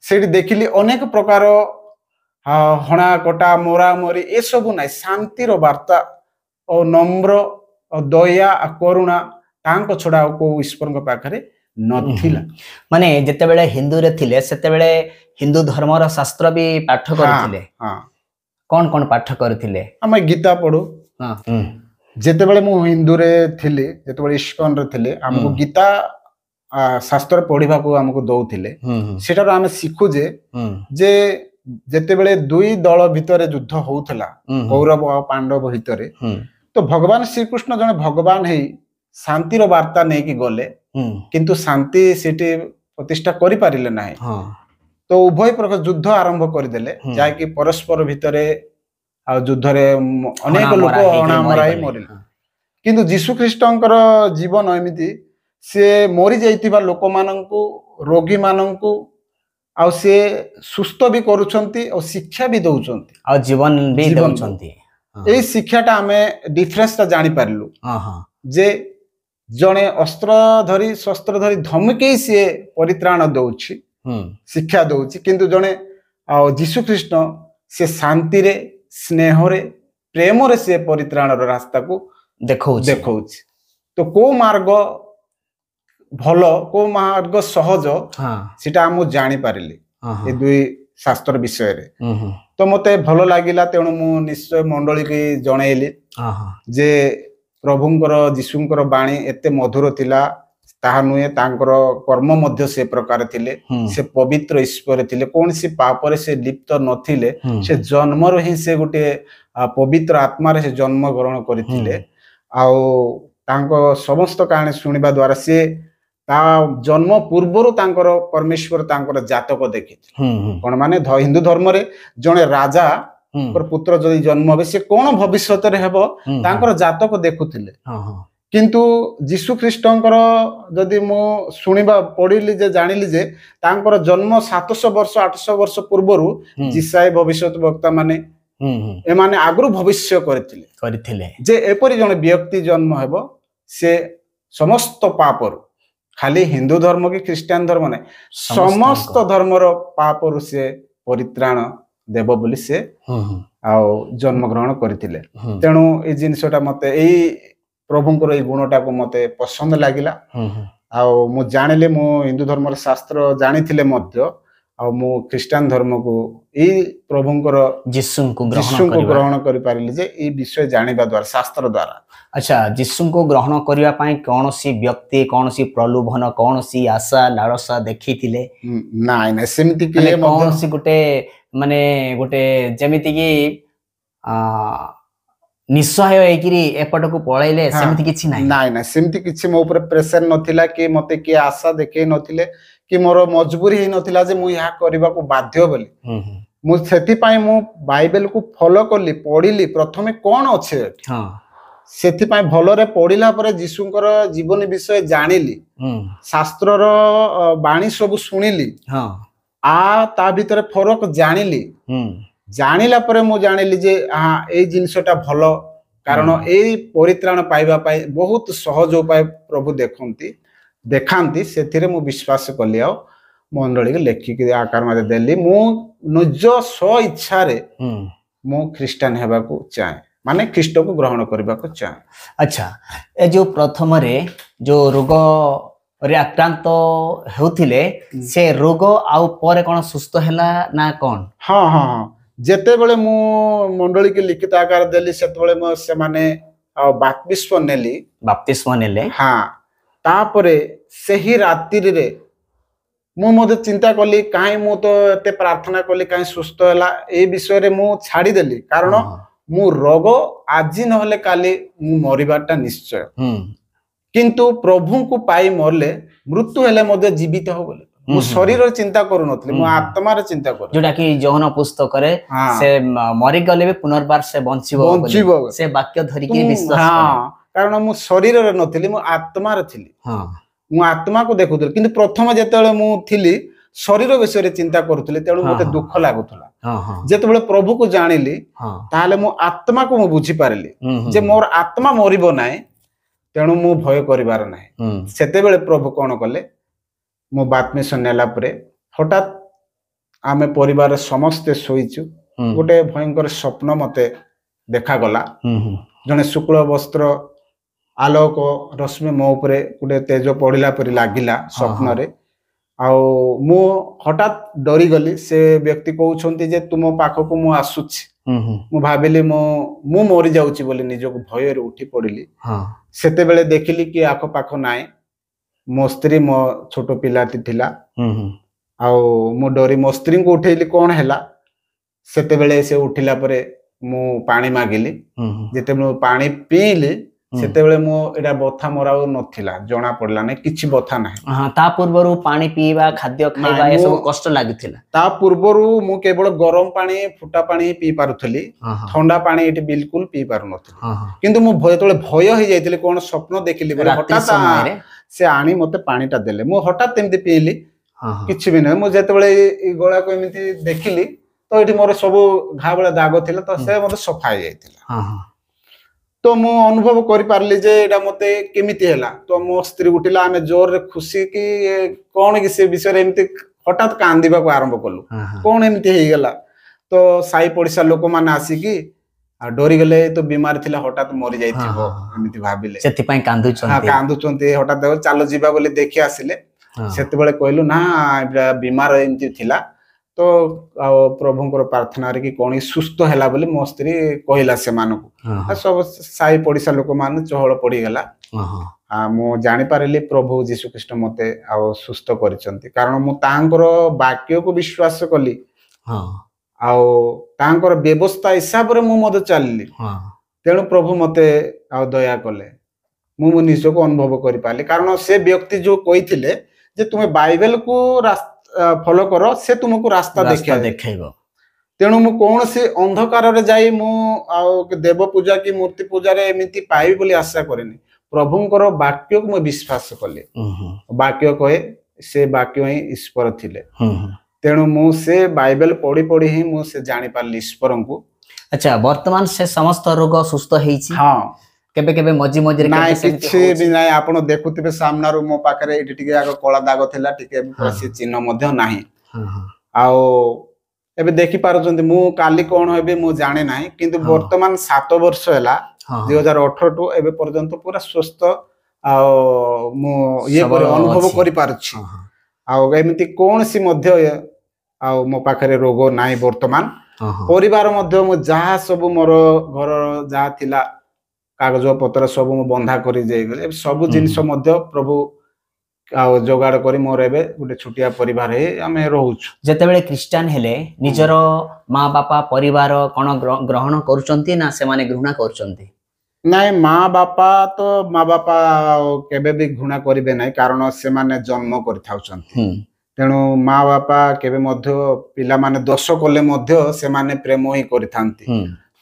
ସେଇଠି ଦେଖିଲି ଅନେକ ପ୍ରକାର ହଣା କଟା ମରା ମରି ଏସବୁ ନାହିଁ, ଶାନ୍ତିର ବାର୍ତ୍ତା ଓ ନମ୍ର ଦୟା କରୁଣା ତାଙ୍କ ଛଡା ଆଉ କୋଉ ଈଶ୍ୱରଙ୍କ ପାଖରେ ନଥିଲା। ମାନେ ଯେତେବେଳେ ହିନ୍ଦୁରେ ଥିଲେ ସେତେବେଳେ ହିନ୍ଦୁ ଧର୍ମର ଶାସ୍ତ୍ର ବି ପାଠ କରୁଥିଲେ। କଣ କଣ ପାଠ କରୁଥିଲେ? ଆମେ ଗୀତା ପଢୁ। ଯେତେବେଳେ ମୁଁ ହିନ୍ଦୁରେ ଥିଲି, ଯେତେବେଳେ ଇସ୍କନରେ ଥିଲେ, ଆମକୁ ଗୀତା ଶାସ୍ତ୍ର ପଢିବାକୁ ଆମକୁ ଦଉଥିଲେ। ସେଠାରୁ ଆମେ ଶିଖୁ ଯେ ଯେତେବେଳେ 2 ଦଳ ଭିତରେ ଯୁଦ୍ଧ ହଉଥିଲା, କୌରବ ଆଉ ପାଣ୍ଡବ ଭିତରେ, ତ ଭଗବାନ ଶ୍ରୀକୃଷ୍ଣ ଜଣେ ଭଗବାନ ହେଇ ଶାନ୍ତିର ବାର୍ତ୍ତା ନେଇକି ଗଲେ, କିନ୍ତୁ ଶାନ୍ତି ସେଠି ପ୍ରତିଷ୍ଠା କରିପାରିଲେ ନାହିଁ। ତ ଉଭୟ ପ୍ରକାର ଯୁଦ୍ଧ ଆରମ୍ଭ କରିଦେଲେ, ଯାହାକି ପରସ୍ପର ଭିତରେ ଆଉ ଯୁଦ୍ଧରେ ଅନେକ ଲୋକ ଅଣାମରା ହେଇ ମରିଲେ। କିନ୍ତୁ ଯୀଶୁ ଖ୍ରୀଷ୍ଟଙ୍କର ଜୀବନ ଏମିତି, ସେ ମରି ଯାଇଥିବା ଲୋକମାନଙ୍କୁ, ରୋଗୀ ମାନଙ୍କୁ ଆଉ ସେ ସୁସ୍ଥ ବି କରୁଛନ୍ତି ଆଉ ଶିକ୍ଷା ବି ଦଉଛନ୍ତି, ଆଉ ଜୀବନ ବି ଦଉଛନ୍ତି। ଏଇ ଶିକ୍ଷାଟା ଆମେ ଡିଫରେନ୍ସଟା ଜାଣିପାରିଲୁ ଯେ ଜଣେ ଶସ୍ତ୍ର ଧରି ଧମକେଇ ସିଏ ପରିତ୍ରାଣ ଦଉଛି, ଶିକ୍ଷା ଦଉଛି, କିନ୍ତୁ ଜଣେ ଆଉ ଯୀଶୁ ଖ୍ରୀଷ୍ଟ ସେ ଶାନ୍ତିରେ, ସ୍ନେହରେ, ପ୍ରେମରେ ସେ ପରିତ୍ରାଣର ରାସ୍ତାକୁ ଦେଖଉଛି। ତ କୋଉ ମାର୍ଗ ଭଲ, କୋଉ ମାର୍ଗ ସହଜ, ସେଟା ମୁଁ ଜାଣିପାରିଲି ଏ 2 ଶାସ୍ତ୍ର ବିଷୟରେ। ତ ମତେ ଭଲ ଲାଗିଲା, ତେଣୁ ମୁଁ ନିଶ୍ଚୟ ମଣ୍ଡଳୀକି ଜଣେଇଲି ଯେ ପ୍ରଭୁଙ୍କର, ଯୀଶୁଙ୍କର ବାଣୀ ଏତେ ମଧୁର ଥିଲା, ତାହା ନୁହେଁ ତାଙ୍କର କର୍ମ ମଧ୍ୟ ସେ ପ୍ରକାର ଥିଲେ ସେ ପବିତ୍ର ଈଶ୍ୱର ଥିଲେ କୌଣସି ପାପରେ ସେ ଲିପ୍ତ ନଥିଲେ ସେ ଜନ୍ମରୁ ହିଁ ସେ ଗୋଟେ ପବିତ୍ର ଆତ୍ମାରେ ସେ ଜନ୍ମ ଗ୍ରହଣ କରିଥିଲେ ଆଉ ତାଙ୍କ ସମସ୍ତ କାହାଣୀ ଶୁଣିବା ଦ୍ୱାରା ସେ ତା ଜନ୍ମ ପୂର୍ବରୁ ତାଙ୍କର ପରମେଶ୍ୱର ତାଙ୍କର ଜାତକ ଦେଖିଥିଲେ କଣ ମାନେ ହିନ୍ଦୁ ଧର୍ମରେ ଜଣେ ରାଜା ପୁତ୍ର ଯଦି ଜନ୍ମ ହେବେ ସେ କଣ ଭବିଷ୍ୟତରେ ହେବ ତାଙ୍କର ଜାତକ ଦେଖୁଥିଲେ କିନ୍ତୁ ଯୀଶୁ ଖ୍ରୀଷ୍ଟଙ୍କର ଯଦି ମୁଁ ଶୁଣିବା ପଢିଲି ଯେ ଜାଣିଲି ଯେ ତାଙ୍କର ଜନ୍ମ 700 ବର୍ଷ 800 ବର୍ଷ ପୂର୍ବରୁ ଯିଶାଇ ଭବିଷ୍ୟତ ବକ୍ତା ମାନେ ଏମାନେ ଆଗରୁ ଭବିଷ୍ୟ କରିଥିଲେ ଯେ ଏପରି ଜଣେ ବ୍ୟକ୍ତି ଜନ୍ମ ହେବ ସେ ସମସ୍ତ ପାପରୁ ଖାଲି ହିନ୍ଦୁ ଧର୍ମ କି ଖ୍ରୀଷ୍ଟିଆନ ଧର୍ମ ନାହିଁ ସମସ୍ତ ଧର୍ମର ପାପରୁ ସେ ପରିତ୍ରାଣ ଦେବ ବୋଲି ସେ ଆଉ ଜନ୍ମ ଗ୍ରହଣ କରିଥିଲେ ତେଣୁ ଏଇ ଜିନିଷଟା ମତେ ଏଇ ପ୍ରଭୁଙ୍କର ଏଇ ଗୁଣଟାକୁ ମତେ ପସନ୍ଦ ଲାଗିଲା ଆଉ ମୁଁ ଜାଣିଲି ମୁଁ ହିନ୍ଦୁ ଧର୍ମର ଶାସ୍ତ୍ର ଜାଣିଥିଲେ ମଧ୍ୟ ଆଉ ମୁଁ ଖ୍ରୀଷ୍ଟିଆନ ଧର୍ମକୁ ଏଇ ପ୍ରଭୁଙ୍କର ଯୀଶୁଙ୍କୁ ଗ୍ରହଣ କରିପାରିଲି ଯେ ଏଇ ବିଷୟ ଜାଣିବା ଦ୍ୱାରା ଶାସ୍ତ୍ର ଦ୍ୱାରା ଆଚ୍ଛା ଯୀଶୁଙ୍କୁ ଗ୍ରହଣ କରିବା ପାଇଁ କୌଣସି ବ୍ୟକ୍ତି କୌଣସି ପ୍ରଲୋଭନ କୌଣସି ଆଶା ଲାଳସା ଦେଖେଇଥିଲେ ନାଇଁ ନାଇଁ ସେମିତି କୌଣସି ଗୋଟେ ମାନେ ଗୋଟେ ଯେମିତି କି ନିଃସହାୟ ହେଇକିରି ଏପଟକୁ ପଳେଇଲେ ସେମିତି କିଛି ନାହିଁ ନାଇଁ ନାଇଁ ସେମିତି କିଛି ମୋ ଉପରେ ପ୍ରେସର ନଥିଲା କି ମତେ କିଏ ଆଶା ଦେଖେଇ ନଥିଲେ କି ମୋର ମଜବୁରି ହେଇ ନଥିଲା ଯେ ମୁଁ ଏହା କରିବାକୁ ବାଧ୍ୟ ବୋଲି ମୁଁ ସେଥିପାଇଁ ମୁଁ ବାଇବେଲକୁ ଫଲୋ କଲି ପଢିଲି ପ୍ରଥମେ କଣ ଅଛି ସେଥିପାଇଁ ଭଲରେ ପଢିଲା ପରେ ଯୀଶୁଙ୍କର ଜୀବନୀ ବିଷୟ ଜାଣିଲି ଶାସ୍ତ୍ରର ବାଣୀ ସବୁ ଶୁଣିଲି ତା ଭିତରେ ଫରକ ଜାଣିଲି ଜାଣିଲା ପରେ ମୁଁ ଜାଣିଲି ଯେ ଏଇ ଜିନିଷଟା ଭଲ କାରଣ ଏଇ ପରିତ୍ରାଣ ପାଇବା ପାଇଁ ବହୁତ ସହଜ ଉପାୟ ପ୍ରଭୁ ଦେଖାନ୍ତି ସେଥିରେ ମୁଁ ବିଶ୍ୱାସ କଲି ଆଉ ମଣ୍ଡଳୀକି ଲେଖିକି ଆକାର ମଧ୍ୟ ଦେଲି ମୁଁ ନିଜ ସ୍ୱ ଇଚ୍ଛାରେ ମୁଁ ଖ୍ରୀଷ୍ଟିଆନ ହେବାକୁ ଚାହେଁ ମାନେ ଖ୍ରୀଷ୍ଟକୁ ଗ୍ରହଣ କରିବାକୁ ଚାହେଁ ଆଚ୍ଛା ଏ ଯୋଉ ପ୍ରଥମରେ ଯୋଉ ରୋଗରେ ଆକ୍ରାନ୍ତ ହେଉଥିଲେ ସେ ରୋଗ ଆଉ ପରେ କଣ ସୁସ୍ଥ ହେଲା ନା କଣ ହଁ ହଁ ହଁ ଯେତେବେଳେ ମୁଁ ମଣ୍ଡଳୀକି ଲିଖିତ ଆକାର ଦେଲି ସେତେବେଳେ ସେମାନେ ବାପ୍ତିସ୍ମ ନେଲେ ହଁ ତାପରେ ସେହି ରାତ୍ରିରେ ମୁଁ ମଧ୍ୟ ଚିନ୍ତା କଲି କାହିଁ ମୁଁ ତ ଏତେ ପ୍ରାର୍ଥନା କଲି କାହିଁ ସୁସ୍ଥ ହେଲା ଏଇ ବିଷୟରେ ମୁଁ ଛାଡିଦେଲି କାରଣ ମୁଁ ରୋଗ ଆଜି ନହେଲେ କାଲି ମୁଁ ମରିବାଟା ନିଶ୍ଚୟ କିନ୍ତୁ ପ୍ରଭୁଙ୍କୁ ପାଇ ମରଲେ ମୃତ୍ୟୁ ହେଲେ ମଧ୍ୟ ଜୀବିତ ହବ ବୋଲି ମୁଁ ଶରୀରର ଚିନ୍ତା କରୁନଥିଲି ମୁଁ ଆତ୍ମାର ଚିନ୍ତା କରୁ ଯୋଉଟା କି ଯୌନ ପୁସ୍ତକରେ ସେ ମରିଗଲେ ବି ପୁନର୍ବାର ସେ ବଞ୍ଚିବ ସେ ବାକ୍ୟ ଧରିକି ବିଶ୍ୱାସ କାରଣ ମୁଁ ଶରୀରରେ ନଥିଲି ମୁଁ ଆତ୍ମାରେ ଥିଲି ମୁଁ ଆତ୍ମାକୁ ଦେଖୁଥିଲି କିନ୍ତୁ ପ୍ରଥମେ ଯେତେବେଳେ ମୁଁ ଥିଲି ଶରୀର ବିଷୟରେ ଚିନ୍ତା କରୁଥିଲି ତେଣୁ ମତେ ଦୁଃଖ ଲାଗୁଥିଲା ଯେତେବେଳେ ପ୍ରଭୁକୁ ଜାଣିଲି ତାହେଲେ ମୋ ଆତ୍ମାକୁ ମୁଁ ବୁଝିପାରିଲି ଯେ ମୋର ଆତ୍ମା ମରିବ ନାହିଁ ତେଣୁ ମୁଁ ଭୟ କରିବାର ନାହିଁ ସେତେବେଳେ ପ୍ରଭୁ କଣ କଲେ ମୁଁ ବାପ୍ତିସ୍ମ ନେଲା ପରେ ହଠାତ୍ ଆମେ ପରିବାରରେ ସମସ୍ତେ ଶୋଇଛୁ ଗୋଟେ ଭୟଙ୍କର ସ୍ୱପ୍ନ ମତେ ଦେଖାଗଲା ଜଣେ ଶୁକ୍ଳ ବସ୍ତ୍ର ଆଲୋକ ରଶ୍ମି ମୋ ଉପରେ ଗୋଟେ ତେଜ ପଡିଲା ପରି ଲାଗିଲା ସ୍ୱପ୍ନରେ ଆଉ ମୁଁ ହଠାତ୍ ଡରିଗଲି ସେ ବ୍ୟକ୍ତି କହୁଛନ୍ତି ଯେ ତୁମ ପାଖକୁ ମୁଁ ଆସୁଛି ମୁଁ ଭାବିଲି ମୁଁ ମରି ଯାଉଛି ବୋଲି ନିଜକୁ ଭୟରେ ଉଠି ପଡିଲି ସେତେବେଳେ ଦେଖିଲି କି ଆଖପାଖ ନାହିଁ ମୋ ସ୍ତ୍ରୀ ମୋ ଛୋଟ ପିଲାଟି ଥିଲା ଆଉ ମୁଁ ଡରି ମୋ ସ୍ତ୍ରୀଙ୍କୁ ଉଠେଇଲି କଣ ହେଲା ସେତେବେଳେ ସେ ଉଠିଲା ପରେ ମୁଁ ପାଣି ମାଗିଲି ଯେତେବେଳେ ପାଣି ପିଇଲି ସେତେବେଳେ ମୁଁ ଏଇଟା ବଥା ମୋର ଆଉ ନଥିଲା ଜଣା ପଡିଲା ନାହିଁ କିଛି ବଥା ନାହିଁ ତା ପୂର୍ବରୁ ପାଣି ପିଇବା ଖାଦ୍ୟ ଖାଇବା ଏସବୁ କଷ୍ଟ ଲାଗିଥିଲା ତା ପୂର୍ବରୁ ମୁଁ କେବଳ ଗରମ ପାଣି ଫୁଟା ପାଣି ପିଇ ପାରୁଥିଲି ଥଣ୍ଡା ପାଣି ଏଠି ବିଲକୁଲ ପିଇ ପାରୁନଥିଲି କିନ୍ତୁ ମୁଁ ଯେତେବେଳେ ଭୟ ହେଇଯାଇଥିଲି କଣ ସ୍ୱପ୍ନ ଦେଖିଲି ହଠାତ୍ ସେ ଆଣି ମତେ ପାଣିଟା ଦେଲେ ମୁଁ ହଠାତ୍ ଏମିତି ପିଇଲି କିଛି ବି ନାହିଁ ମୁଁ ଯେତେବେଳେ ଏଇ ଗଳାକୁ ଏମିତି ଦେଖିଲି ତ ଏଠି ମୋର ସବୁ ଘା ଭଳିଆ ଦାଗ ଥିଲା ତ ସେ ମତେ ସଫା ହେଇଯାଇଥିଲା ତ ମୁଁ ଅନୁଭବ କରିପାରିଲି ଯେ ଏଇଟା ମତେ କେମିତି ହେଲା ତ ମୋ ସ୍ତ୍ରୀ ଉଠିଲା ଆମେ ଜୋରରେ ଖୁସି କି କଣ କି ସେ ବିଷୟରେ ଏମିତି ହଠାତ୍ କାନ୍ଦିବାକୁ ଆରମ୍ଭ କଲୁ କଣ ଏମିତି ହେଇଗଲା ତ ସାହି ପଡିଶା ଲୋକମାନେ ଆସିକି ଡରିଗଲେ ତ ବିମାର ଥିଲା ହଠାତ୍ ମରି ଯାଇଥିବ ଏମିତି ଭାବିଲେ ସେଥିପାଇଁ କାନ୍ଦୁଛନ୍ତି ହଠାତ୍ ଚାଲ ଯିବା ବୋଲି ଦେଖି ଆସିଲେ ସେତେବେଳେ କହିଲୁ ନା ବିମାର ଏମିତି ଥିଲା ତ ଆଉ ପ୍ରଭୁଙ୍କର ପ୍ରାର୍ଥନାରେ କି କଣ ସୁସ୍ଥ ହେଲା ବୋଲି ମୋ ସ୍ତ୍ରୀ କହିଲା ସେମାନଙ୍କୁ ସବୁ ସାହି ପଡିଶା ଲୋକମାନେ ଚହଳ ପଡିଗଲା ମୁଁ ଜାଣିପାରିଲି ପ୍ରଭୁ ଯୀଶୁ ଖ୍ରୀଷ୍ଟ ମତେ ଆଉ ସୁସ୍ଥ କରିଛନ୍ତି କାରଣ ମୁଁ ତାଙ୍କର ବାକ୍ୟକୁ ବିଶ୍ୱାସ କଲି ଆଉ ତାଙ୍କର ବ୍ୟବସ୍ଥା ହିସାବରେ ମୁଁ ମଧ୍ୟ ଚାଲିଲି ତେଣୁ ପ୍ରଭୁ ମତେ ଆଉ ଦୟା କଲେ ମୁଁ ମୋ ନିଜକୁ ଅନୁଭବ କରିପାରିଲି କାରଣ ସେ ବ୍ୟକ୍ତି ଯୋଉ କହିଥିଲେ ଯେ ତୁମେ ବାଇବେଲକୁ ଫଲୋ କର ସେ ତୁମକୁ ରାସ୍ତା ଦେଖାଇବ ତେଣୁ ମୁଁ କୌଣସି ଅନ୍ଧକାରରେ ଯାଇ ମୁଁ ଆଉ ଦେବ ପୂଜା କି ମୂର୍ତ୍ତି ପୂଜାରେ ଏମିତି ପାଇବି ବୋଲି ଆଶା କରେନି ପ୍ରଭୁଙ୍କର ବାକ୍ୟକୁ ମୁଁ ବିଶ୍ୱାସ କଲି ବାକ୍ୟ କହେ ସେ ବାକ୍ୟ ହିଁ ଈଶ୍ୱର ଥିଲେ ତେଣୁ ମୁଁ ସେ ବାଇବେଲ ପଢି ପଢି ହିଁ ମୁଁ ସେ ଜାଣିପାରିଲି ଈଶ୍ୱରଙ୍କୁ ଆଚ୍ଛା ବର୍ତ୍ତମାନ ସେ ସମସ୍ତ ରୋଗ ସୁସ୍ଥ ହେଇଛି ହଁ କେବେ କେବେ ମଝି ମଝିରେ କିଛି ବି ନାହିଁ ଆପଣ ଦେଖୁଥିବେ ସାମ୍ନାରୁ ମୋ ପାଖରେ ଏଇଠି ଟିକେ ଆଗ କଳା ଦାଗ ଥିଲା ଟିକେ ସେ ଚିହ୍ନ ମଧ୍ୟ ନାହିଁ ଆଉ ଏବେ ଦେଖିପାରୁଛନ୍ତି ମୁଁ କାଲି କଣ ହେବି ମୁଁ ଜାଣେ ନାହିଁ କିନ୍ତୁ ବର୍ତ୍ତମାନ 7 ବର୍ଷ ହେଲା 2018 ଠୁ ଏବେ ପର୍ଯ୍ୟନ୍ତ ପୁରା ସୁସ୍ଥ ଆଉ ମୁଁ ଇଏ ଅନୁଭବ କରିପାରୁଛି ଆଉ ଏମିତି କୌଣସି ମଧ୍ୟ ଆଉ ମୋ ପାଖରେ ରୋଗ ନାହିଁ ବର୍ତ୍ତମାନ ପରିବାର ମଧ୍ୟ ମୁଁ ଯାହା ସବୁ ମୋର ଘର ଯାହା ଥିଲା କାଗଜ ପତ୍ର ସବୁ ମୁଁ ବନ୍ଧା କରି ଯାଇଗଲି ସବୁ ଜିନିଷ ମଧ୍ୟ ପ୍ରଭୁ ଆଉ ଯୋଗାଡ଼ କରି ମୋର ଏବେ ଗୋଟେ ଛୋଟିଆ ପରିବାର ହେଇ ଆମେ ରହୁଛୁ ଯେତେବେଳେ ଖ୍ରୀଷ୍ଟିଆନ ହେଲେ ନିଜର ମା ବାପା ପରିବାର କଣ ଗ୍ରହଣ କରୁଛନ୍ତି ନା ସେମାନେ ଘୃଣା କରୁଛନ୍ତି ନାଇଁ ମା ବାପା କେବେ ବି ଘୃଣା କରିବେ ନାହିଁ କାରଣ ସେମାନେ ଜନ୍ମ କରିଥାଉଛନ୍ତି ତେଣୁ ମା ବାପା କେବେ ମଧ୍ୟ ପିଲାମାନେ ଦୋଷ କଲେ ମଧ୍ୟ ସେମାନେ ପ୍ରେମ ହିଁ କରିଥାନ୍ତି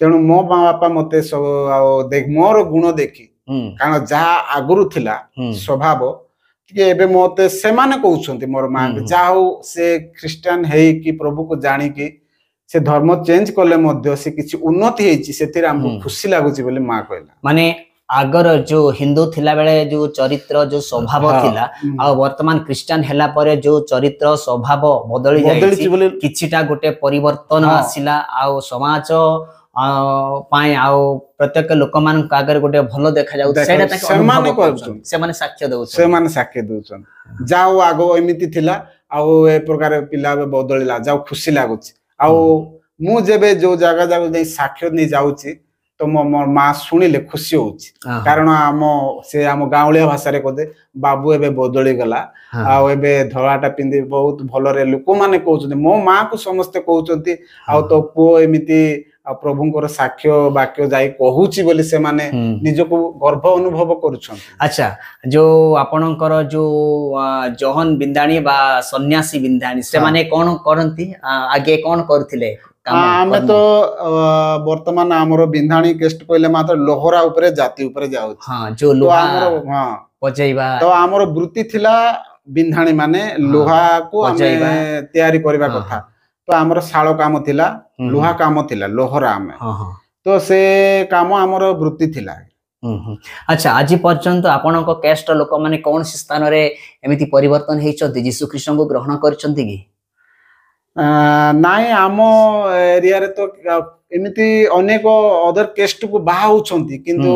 ତେଣୁ ମୋ ମା ବାପା ମତେ ସବୁ ଆଉ ମୋର ଗୁଣ ଦେଖି କାରଣ ଯାହା ଆଗରୁ ଥିଲା ସ୍ୱଭାବ ଟିକେ ଏବେ ମତେ ସେମାନେ କହୁଛନ୍ତି ମୋର ମା ଯାହା ହଉ ସେ ଖ୍ରୀଷ୍ଟିଆନ ହେଇକି ପ୍ରଭୁକୁ ଜାଣିକି ସେ ଧର୍ମ ଚେଞ୍ଜ କଲେ ମଧ୍ୟ ସେ କିଛି ଉନ୍ନତି ହେଇଛି ସେଥିରେ ଆମକୁ ଖୁସି ଲାଗୁଛି ବୋଲି ମା କହିଲା ମାନେ ଆଗର ଯୋଉ ହିନ୍ଦୁ ଥିଲା ବେଳେ ଯୋଉ ଚରିତ୍ର ଯୋଉ ସ୍ୱଭାବ ଥିଲା ଆଉ ବର୍ତ୍ତମାନ ଖ୍ରୀଷ୍ଟିଆନ ହେଲା ପରେ ଯୋଉ ଚରିତ୍ର ସ୍ୱଭାବ ବଦଳି ଯାଇଛି କିଛିଟା ଗୋଟେ ପରିବର୍ତ୍ତନ ଆସିଲା ଆଉ ସମାଜ ପାଇଁ ଆଉ ପ୍ରତ୍ୟେକ ଲୋକମାନଙ୍କ ଆଗରେ ଗୋଟେ ଭଲ ଦେଖାଯାଉଛି ସେମାନେ ସାକ୍ଷ୍ୟ ଦଉଛନ୍ତି ଯାଉ ଆଗ ଏମିତି ଥିଲା ଆଉ ଏ ପ୍ରକାର ପିଲା ବଦଳିଲା ଯାଉ ଖୁସି ଲାଗୁଛି ଆଉ ମୁଁ ଯେବେ ଯୋଉ ଜାଗା ଯାଇ ସାକ୍ଷ୍ୟ ନେଇ ଯାଉଛି ତ ମୋ ମା ଶୁଣିଲେ ଖୁସି ହଉଛି କାରଣ ସେ ଆମ ଗାଉଁଳିଆ ଭାଷାରେ କହେ ବାବୁ ଏବେ ବଦଳି ଗଲା ଆଉ ଏବେ ଧଳାଟା ପିନ୍ଧି ବହୁତ ଭଲରେ ଲୋକମାନେ କହୁଛନ୍ତି ମୋ ମା କୁ ସମସ୍ତେ କହୁଛନ୍ତି ଆଉ ତୋ ପୁଅ ଏମିତି ଆଉ ପ୍ରଭୁଙ୍କର ସାକ୍ଷ୍ୟ ବାକ୍ୟ ଯାଇ କହୁଛି ବୋଲି ସେମାନେ ନିଜକୁ ଗର୍ବ ଅନୁଭବ କରୁଛନ୍ତି ଆଚ୍ଛା ଯୋଉ ଆପଣଙ୍କର ଯୋଉ ଜହନ ବିନ୍ଦାଣୀ ବା ସନ୍ନ୍ୟାସୀ ବିନ୍ଦାଣୀ ସେମାନେ କଣ କରନ୍ତି ଆଗେ କଣ କରୁଥିଲେ ଆମେ ତ ବର୍ତ୍ତମାନ ଆମର ବିନ୍ଧାଣୀ କେଷ୍ଟ କହିଲେ ମାତ୍ର ଲୋହରା ଉପରେ ଜାତି ଉପରେ ଯାଉଛି ତ ଆମର ବୃତ୍ତି ଥିଲା ବିନ୍ଧାଣୀ ମାନେ ଲୁହାକୁ ଆମେ ତିଆରି କରିବା କଥା ତ ଆମର ଶାଳ କାମ ଥିଲା ଲୁହା କାମ ଥିଲା ଲୋହରା ଆମେ ତ ସେ କାମ ଆମର ବୃତ୍ତି ଥିଲା ଆଚ୍ଛା ଆଜି ପର୍ଯ୍ୟନ୍ତ ଆପଣଙ୍କ କେଷ୍ଟ ଲୋକମାନେ କୌଣସି ସ୍ଥାନରେ ଏମିତି ପରିବର୍ତ୍ତନ ହେଇଛନ୍ତି ଯୀଶୁ ଖ୍ରୀଷ୍ଟଙ୍କୁ ଗ୍ରହଣ କରିଛନ୍ତି କି ନାଇଁ ଆମ ଏରିଆରେ ତ ଏମିତି ଅନେକ ଅଦର କେଷ୍ଟକୁ ବାହା ହଉଛନ୍ତି କିନ୍ତୁ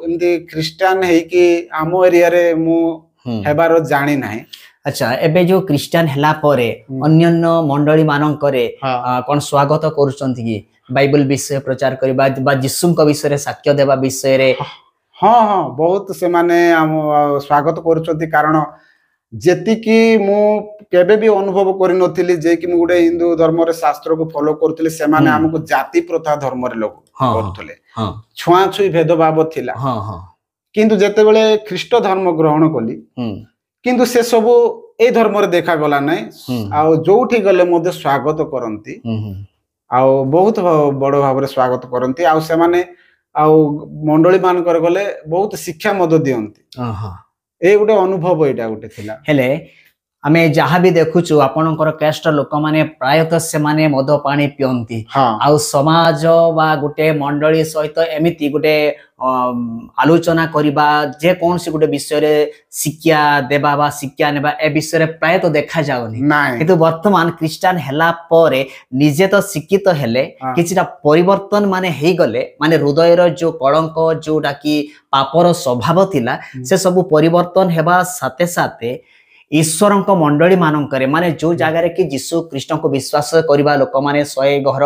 ଏମିତି ଖ୍ରୀଷ୍ଟିଆନ ହେଇକି ଆମ ଏରିଆରେ ମୁଁ ହେବାର ଜାଣି ନାହିଁ ଆଚ୍ଛା ଏବେ ଯୋଉ ଖ୍ରୀଷ୍ଟିଆନ ହେଲା ପରେ ଅନ୍ୟାନ୍ୟ ମଣ୍ଡଳୀ ମାନଙ୍କରେ କଣ ସ୍ୱାଗତ କରୁଛନ୍ତି କି ବାଇବେଲ ବିଷୟ ପ୍ରଚାର କରିବା ବା ଯୀଶୁଙ୍କ ବିଷୟରେ ସାକ୍ଷ୍ୟ ଦେବା ବିଷୟରେ ହଁ ବହୁତ ସେମାନେ ଆମ ସ୍ୱାଗତ କରୁଛନ୍ତି କାରଣ ଯେତିକି ମୁଁ କେବେ ବି ଅନୁଭବ କରିନଥିଲି ଯେ କି ମୁଁ ଗୋଟେ ହିନ୍ଦୁ ଧର୍ମରେ ଶାସ୍ତ୍ରକୁ ଫଲୋ କରୁଥିଲି ସେମାନେ ଆମକୁ ଜାତି ପ୍ରଥା ଧର୍ମରେ ଲୋକ କରୁଥିଲେ ଛୁଆଁଛୁଇଁ ଭେଦଭାବ ଥିଲା କିନ୍ତୁ ଯେତେବେଳେ ଖ୍ରୀଷ୍ଟ ଧର୍ମ ଗ୍ରହଣ କଲି କିନ୍ତୁ ସେ ସବୁ ଏଇ ଧର୍ମରେ ଦେଖାଗଲା ନାହିଁ ଆଉ ଯୋଉଠି ଗଲେ ମଧ୍ୟ ସ୍ୱାଗତ କରନ୍ତି ଆଉ ବହୁତ ବଡ ଭାବରେ ସ୍ୱାଗତ କରନ୍ତି ଆଉ ସେମାନେ ଆଉ ମଣ୍ଡଳୀ ମାନଙ୍କର ଗଲେ ବହୁତ ଶିକ୍ଷା ମଧ୍ୟ ଦିଅନ୍ତି ଏଇ ଗୋଟେ ଅନୁଭବ ଏଇଟା ଗୋଟେ ଥିଲା ହେଲେ ଆମେ ଯାହା ବି ଦେଖୁଛୁ ଆପଣଙ୍କର କେଷ୍ଟ ଲୋକମାନେ ପ୍ରାୟତଃ ସେମାନେ ମଦ ପାଣି ପିଅନ୍ତି ଆଉ ସମାଜ ବା ଗୋଟେ ମଣ୍ଡଳୀ ସହିତ ଏମିତି ଗୋଟେ ଆଲୋଚନା କରିବା ଯେ କୌଣସି ଗୋଟେ ବିଷୟରେ ଶିକ୍ଷା ଦେବା ବା ଶିକ୍ଷା ନେବା ଏ ବିଷୟରେ ପ୍ରାୟତଃ ଦେଖାଯାଉନି କିନ୍ତୁ ବର୍ତ୍ତମାନ ଖ୍ରୀଷ୍ଟିଆନ ହେଲା ପରେ ନିଜେ ତ ଶିକ୍ଷିତ ହେଲେ କିଛିଟା ପରିବର୍ତ୍ତନ ମାନେ ହେଇଗଲେ ମାନେ ହୃଦୟର ଯୋଉ କଳଙ୍କ ଯୋଉଟା କି ପାପର ସ୍ୱଭାବ ଥିଲା ସେ ସବୁ ପରିବର୍ତ୍ତନ ହେବା ସାଥେ ସାଥେ ईश्वर मंडली मानक माने जो जगार कि जीशु कृष्ण को विश्वास करवा लोक मैंने 100 घर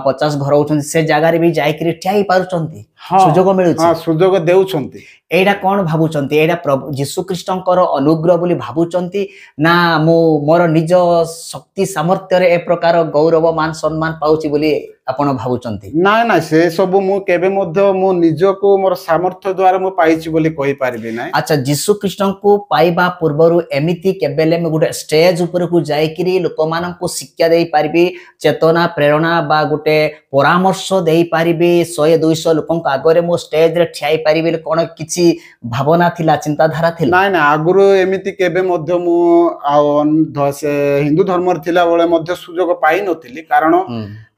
50 घर होती से जगार भी जाकर ठिया ही पारुचंती सुजोग मिलुची सुजोग देउछंती एटा कौन भावुचंती एटा प्रभु जीशु कृष्णकर अनुग्रह बोली भावुचंती ना मो मोर निज शक्ति सामर्थ्य रे ए प्रकार गौरव मान सम्मान पाउची बोली आपण भावुचंती ना ना से सब मु केबे मध्य मो निज को मोर सामर्थ्य द्वारा मु पाइची बोली कहि पारबी ना अच्छा जीशु कृष्ण को पाइबा पूर्वरु एमिति केबेले में गुटे स्टेज ऊपर को जाइकरी लोक मानन को शिक्षा देई पारबी चेतना प्रेरणा बा गुटे परामर्श देई पारबी 100 200 लोकन को आगरे मो स्टेज रे ठियाई पारबी कोन किछि भावना थिला चिंताधारा थिला ना ना आगुरु एमिति केबे मध्य मु से हिंदू धर्म थिला बेले मध्य सुजोग पाई नथिली कारण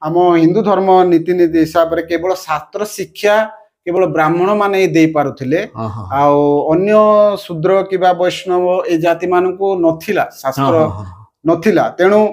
आम हिंदू धर्म नीति नीति हिसाब रे केवल शास्त्र शिक्षा केवल ब्राह्मण माने दे पारुथिले अन्य शूद्र किबा वैष्णव ए जाति मान को नथिला शास्त्र नथिला तेणु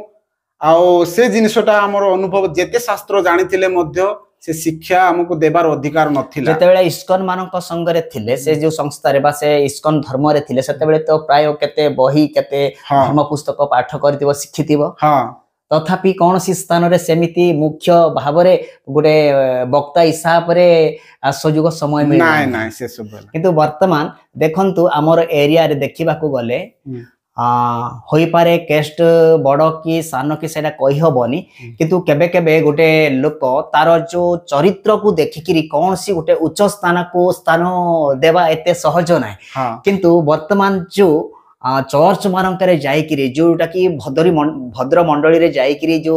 आउ से जिनिसटा हमर अनुभव जेते शास्त्र जानिथिले मध्य से शिक्षा हमको देबार अधिकार नथिला जेतेबेले इस्कन मानक संगरे थिले से जो संस्था रे बा से इस्कन धर्म रे थिले सेतेबेले तो प्राय केते बही केते धर्म पुस्तक पाठ करथिबो शिखिथिबो हां तथापि कौन सी स्थान रे सेमिति मुख्य भाव रे गोटे वक्ता हिसाब रे सुजोग समय मिल नाय नाय से सब किंतु वर्तमान देखंतु हमर एरिया रे देखिबा को गले होई पारे केस्ट बड़ कि सान कि सेटा कहि हबनी किंतु केबे केबे गोटे लोक तार जो चरित्र को देखिकिरी कौन सी गोटे उच्च स्थान को स्थान देवा एते सहज नाय किंतु वर्तमान जो चर्च मानकरे जाइकिरी जोटा कि भद्र मंडली रे जाइकिरी जो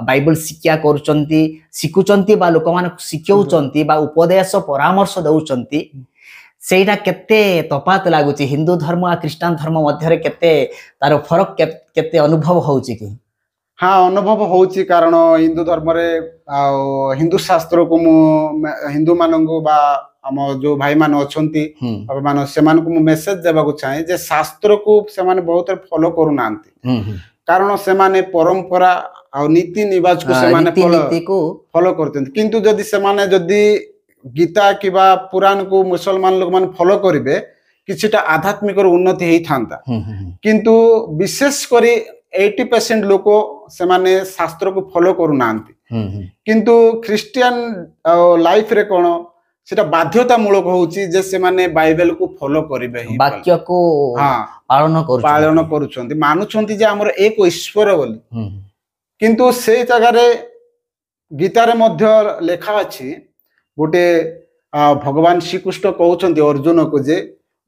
बाइबल शिक्षा करूचंती शिखुचंती बा लोक मान शिखौचंती बा उपदेश परामर्श दउचंती सेटा केते तफात लागुची हिंदू धर्म आ क्रिश्चियन धर्म मध्य रे केते तार फरक केते अनुभव होउची कि हाँ अनुभव होउची कारण हिंदू धर्म रे हिंदू शास्त्र को हिंदू मानंगो बा हम जो भाई मान अछंती बाबा मान से मान को मेसेज देबा को चाहे जे शास्त्र को से मान बहुत फॉलो करू नांती कारण से माने परंपरा आ नीति निवाज को से माने फॉलो करते किंतु जदी से माने जदी गीता किबा पुराण को मुसलमान लोग मान फॉलो करिवे किछटा आध्यात्मिक उन्नति हेई थांता किंतु विशेष करी 80% लोक से माने शास्त्र को फॉलो करू नांती किंतु क्रिश्चियन लाइफ रे कोन सेटा बाध्यतामूलक होउची जे से माने बाइबल को फॉलो करिवे वाक्य को पालन करूछंती मानुछंती जे हमर एक ईश्वर बोली किंतु से जगह रे गीता रे मध्य लेखा अछि गोटे भगवान श्री कृष्ण कहउछंती अर्जुन को जे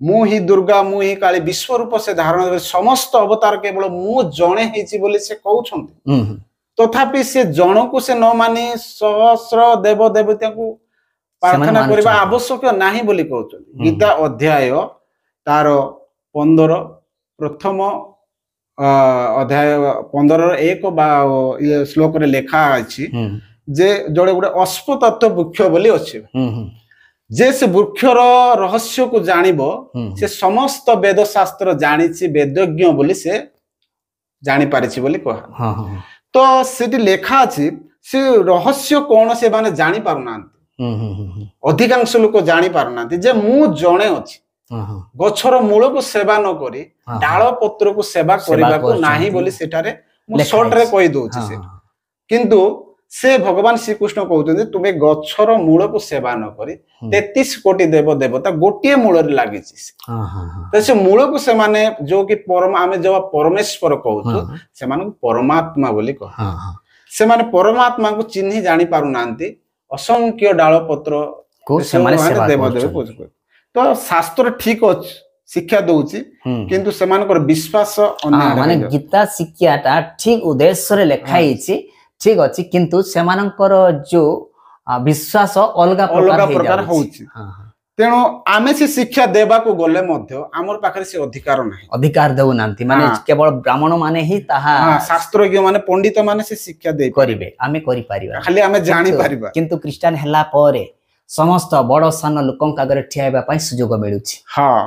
मु ही दुर्गा मु ही काली विश्व रूप से धारण समस्त अवतार केवल मु जणे हेची बोली से कहउछंती तथापि से जण को से न मानी सहस्र देव देवता को प्रार्थना करबा आवश्यक नाही बोली कहउछंती गीता अध्याय तार 15 प्रथम अध्याय 15 एक बा श्लोक रे लेखा अछि जे जोड़े गोटे अश्वतत्व वृक्ष बोली अछि जे से वृक्षर रहस्य को जानिबो से समस्त वेद शास्त्र जानिछि वेदज्ञ बोली से जानि पारिछि बोली कह तो सेठी लेखा अछि से रहस्य कोन से माने जानि पारुनांती अधिकांश लोक जानि पारुनांती जे मु जणे अछि गछर मूल को सेवा न करी डाल पत्र को सेवा करबा को नाही बोली सेठारे मु शॉर्ट रे कहि दोछि से किंतु से भगवान श्री कृष्ण कहते तुम्हें गछर मूल को सेवा न करी 33 कोटी देव देवता गोटे मूल रे लागि तो से मूल को से माने जो कि परम आमे जब परमेश्वर कहू से माने परमात्मा बोली कह से माने परमात्मा को चिन्हि जानि पारु नांती असंख्य डाल पत्र को से माने देव देव तो शास्त्र ठीक अछि शिक्षा दउची किंतु से मानकर विश्वास माने गीता शिक्षाटा ठीक उद्देश्य रे लेखाई छी ठीक अछि किंतु सेमानकर जो विश्वास अलग प्रकार होउची तेणु आमे से शिक्षा देबा को गले मध्य हमर पाखरे से अधिकार नाही अधिकार देउ नांती माने केवल ब्राह्मण माने ही ताहा शास्त्रज्ञ माने पंडित माने से शिक्षा दे करिवे आमे करि पारिबा खाली आमे जानि पारिबा किंतु क्रिश्चियन हला परे समस्त बड़ सान लोकन कागरे ठियाबा पई सुजोग मिलुची हां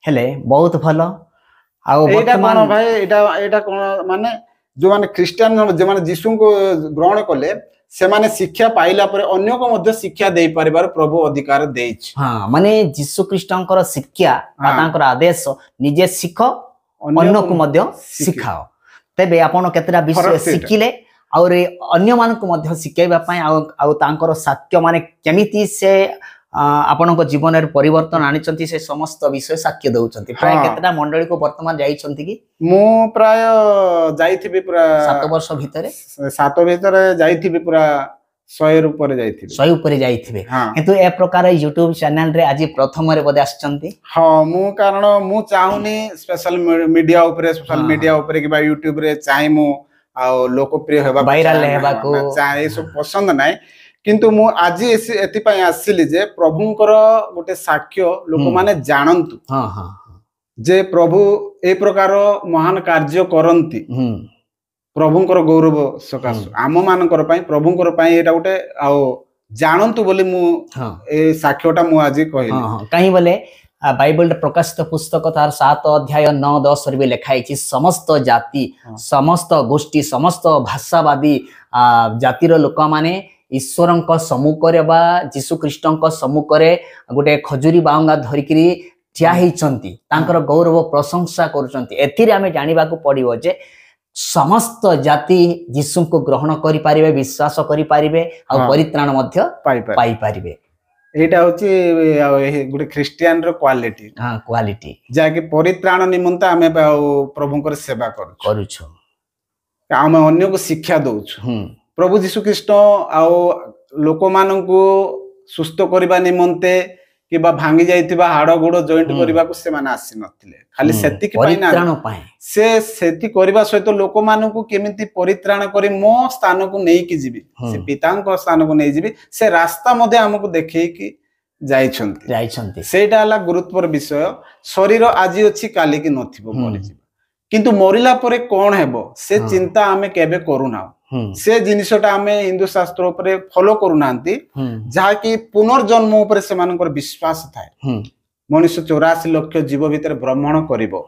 हेले बहुत भलो आ वर्तमान भाई एटा कोन माने जो माने क्रिश्चियन जो माने यीशु को ग्रहण कले से माने शिक्षा पाइला पर अन्य को मध्य शिक्षा दे परिवार प्रभु अधिकार देछ हां माने यीशु ख्रीष्टंकर शिक्षा तांकर आदेश निजे सिख अन्य को मध्य शिखाओ तेबे आपण केतरा विषय शिखिले और अन्य मान को मध्य शिखेबा पई आउ तांकर साक्ष्य माने केमिति से आपण को जीवन रे परिवर्तन आनिचंती से समस्त विषय साक्ष्य दउचंती प्राय केतरा मंडली को वर्तमान जाईचंती कि मु प्राय जाईथिबी पूरा 7 वर्ष भितरे 7 भितरे जाईथिबी पूरा 100 ऊपर जाईथिबी 100 ऊपर जाईथिबे किंतु ए प्रकार YouTube चैनल रे आज प्रथम रे बदे आछंती हां मु कारण मु चाहुनी स्पेशल मीडिया ऊपर सोशल मीडिया ऊपर कि YouTube रे चाहि मु आ लोकप्रिय हेबा वायरल हेबा को चाहि सब पसंद नाही किंतु मु आज एति पय आसिली जे प्रभुंकर गोटे साक्ष्य लोक माने जानंतु हां हां जे प्रभु ए प्रकार महान कार्य करंती प्रभुंकर गौरव सकाश आम मानकर पय प्रभुंकर पय एटा गोटे आ जानंतु बोली मु ए साक्ष्यटा मु आज कहिली हां काहे बोले बाइबल प्रकाशित पुस्तक तार 7 अध्याय 9 10 रे लिखाई समस्त जाति समस्त गोष्ठी समस्त भाषावादी जातिर लोक माने ईश्वरंक सम्मुखरे बा जीसु ख्रीष्टंक सम्मुखरे गोटे खजुरी बांगा धरिकरी ठिया होइचंती तांकर गौरव प्रशंसा करूचंती एथिरे आमे जानिबा को पड़िबो जे समस्त जाति जीसु को ग्रहण करि पारिबे विश्वास करि पारिबे आ परित्राण मध्य पाई पारिबे एटा होची गुटे क्रिश्चियन रो क्वालिटी हां क्वालिटी जाके परित्राण निमंत आमे प्रभुंकर सेवा करूछु आमे अन्य को शिक्षा दउछु प्रभु जीशु ख्रीष्ट आ लोक माननकु सुस्थ करबा निमंते किबा भांगी जाइतिबा हाड़ गोड़ जॉइंट करबा को से माने आसी नथिले खाली सेति कि परित्राण पाए से सेति करबा सहित लोक माननकु केमिति परित्राण करी मो स्थान को नेई कि जीबी से पितांक स्थान को नेई जीबी से रास्ता मध्ये हमकु देखै कि जाइछंती सेटा हला गुरुत्वर विषय शरीर आजि अछि काली कि नथिबो मरि जीव किंतु मरिला परे कोन हेबो से चिंता हमें केबे करूना से जिनिसटा हमें हिंदू शास्त्र ऊपर फॉलो करूनांती जहा कि पुनर्जन्म ऊपर से मानकर विश्वास थाए मनुष्य 84 लाख जीव भीतर भ्रमण करिवो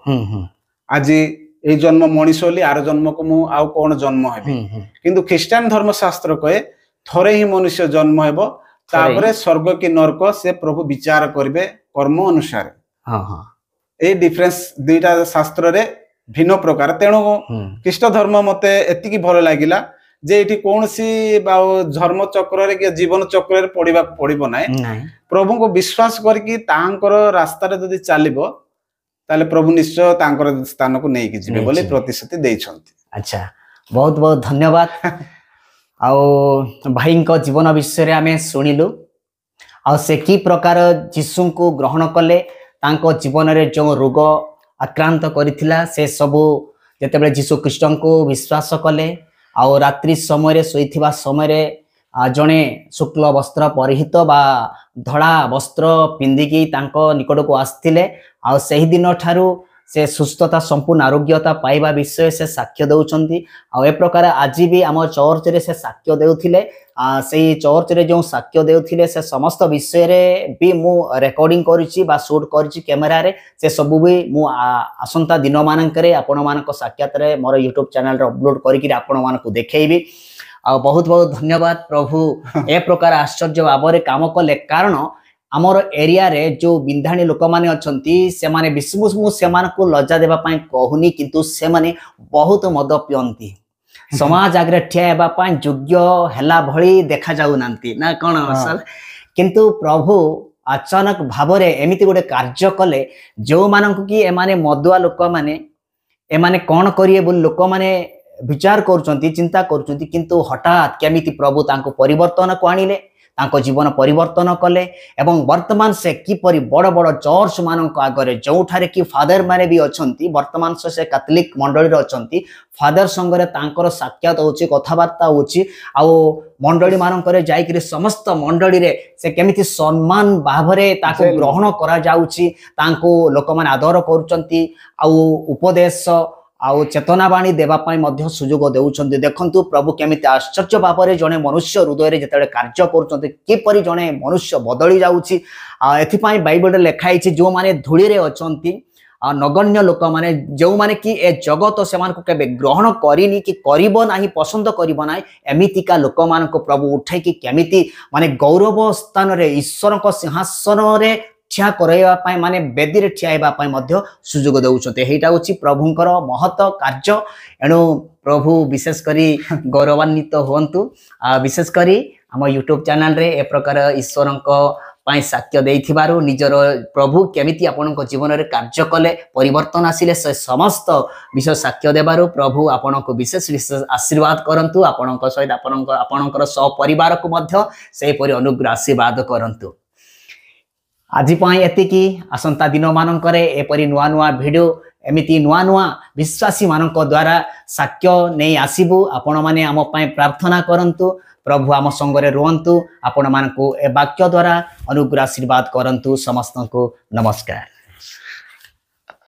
आज ए जन्म मनुष्य होली आर जन्म को मु आउ कोन जन्म हेबी किंतु ख्रिस्टियन धर्म शास्त्र कहे थरे ही मनुष्य जन्म हेबो तापरे स्वर्ग की नरक से प्रभु विचार करिवे कर्म अनुसार ए डिफरेंस दुईटा शास्त्र रे भिन्न प्रकार तेणु ख्रीष्ट धर्म मते एतिकी भल लागिला जे एठी कोनसी धर्म चक्र रे के जीवन चक्र रे पड़िबा पड़िबो नै प्रभु को विश्वास करके तांकर रास्ता रे जदी चालिबो ताले प्रभु निश्चय तांकर स्थान को नै कि जिबे बोले प्रतिश्रुति दैछंती अच्छा बहुत बहुत धन्यवाद आउ भाई को जीवन विषय रे हमें सुनिलु आ से की प्रकार यीशु को ग्रहण कले तांको जीवन रे जो रोग आक्रांत करिथिला से सबु जेतेबेले जीशु ख्रीष्ट को विश्वास कले आ रात्रि समय शोइथिबा समय जड़े शुक्ल वस्त्र परिहित बा धड़ा वस्त्र पिंधिकी तांको निकट को आस्थिले आ सेही दिन ठारू से सुस्थता संपूर्ण आरोग्यता पाइबा विषय से साक्ष्य दउचंती आ ए प्रकार आज भी आम चर्च रे से साक्ष्य देउथिले से चर्च रे जो साक्ष्य देउथिले से समस्त विषय रे भी मु रेकॉर्डिंग करिछि बा शूट करिछि कैमरा रे से सब भी मु आसंता दिन मानकरे आपण मानक साक्षात रे मोर YouTube चैनल रे अपलोड करिकि आपण मानक देखैबी आ बहुत बहुत धन्यवाद प्रभु ए प्रकार आश्चर्य भाव काम कले कारण आमर एरिया रे जो बिंधाणी लोक माने अछंती से माने विश्वस मु से मान को लज्जा देबा पई कहूनी किंतु से माने बहुत मद पियंती समाज आगरे ठिया हेबा पई योग्य हेला भली देखा जाउ नांती ना कोन असल किंतु प्रभु अचानक भाव रे एमिति गोटे कार्य कले जो मानक की ए माने मदुआ लोक माने ए माने कोन करिए बोल लोक माने विचार करूचंती चिंता करूचंती किंतु हठात केमिति प्रभु तांको परिवर्तन को आनिले तांको जीवन परिवर्तन कले एवं वर्तमान से किपरि बड़ बड़ चर्च मानक आगरे जोठारे कि फादर माने भी अछंती वर्तमान से कैथोलिक मंडली रे अछंती फादर संगरे तांकर साक्षात होची कथावार्ता होची आ मंडली मानक रे जाई कि समस्त मंडली रे से केमिति सम्मान भावरे ताको ग्रहण करा जाउची तांको लोक माने आदर करूचंती आ उपदेश आउ चेतनावाणी देवाई सुजोग देउछन्ति देखंतु प्रभु केमिति आश्चर्य भाव जड़े मनुष्य हृदय रे जतले कार्य करूछन्ति किपरि जड़े मनुष्य बदली जाउछि एथिपाई बाइबल लिखाई जो माने धूली रे अछन्ति नगण्य लोक माने जो माने कि ए जगत से मानको केबे ग्रहण करिनी कि करिबो नाही पसंद करिबो नाही एमितिका लोक मानको प्रभु उठै कि केमिति माने गौरव स्थान रे ईश्वर को सिंहासन रे ठिया कराइबा पई माने बेदी रे ठिया हेबा पई मध्य सुजोग दउछते हेटा होची प्रभुंकर महत कार्य एणु प्रभु विशेष करी गौरवान्वित होंतु विशेष करी हम यूट्यूब चैनल रे ए प्रकार ईश्वरंको पाई साक्ष्य देइथिबारु निजर प्रभु केमिति आपनक जीवन रे कार्य कले परिवर्तन आसिले से समस्त विषय साक्ष्य देबारु प्रभु आपनक विशेष विशेष आशीर्वाद करंतु आपनक सहित आपनकर सब परिवार को मध्य से परि अनुग्रह आशीर्वाद करंतु आजि पाई एतिकी आसंता दिन मानकरे एपरि नुआ नुआ वीडियो एमिति नुआ नुआ विश्वासी मानक द्वारा साक्ष्य नहीं आसीबु आपण माने आम पाई प्रार्थना करंतु प्रभु आम संगरे रुहंतु आपण मानकु ए वाक्य द्वारा अनुग्रह आशीर्वाद करंतु समस्त को नमस्कार।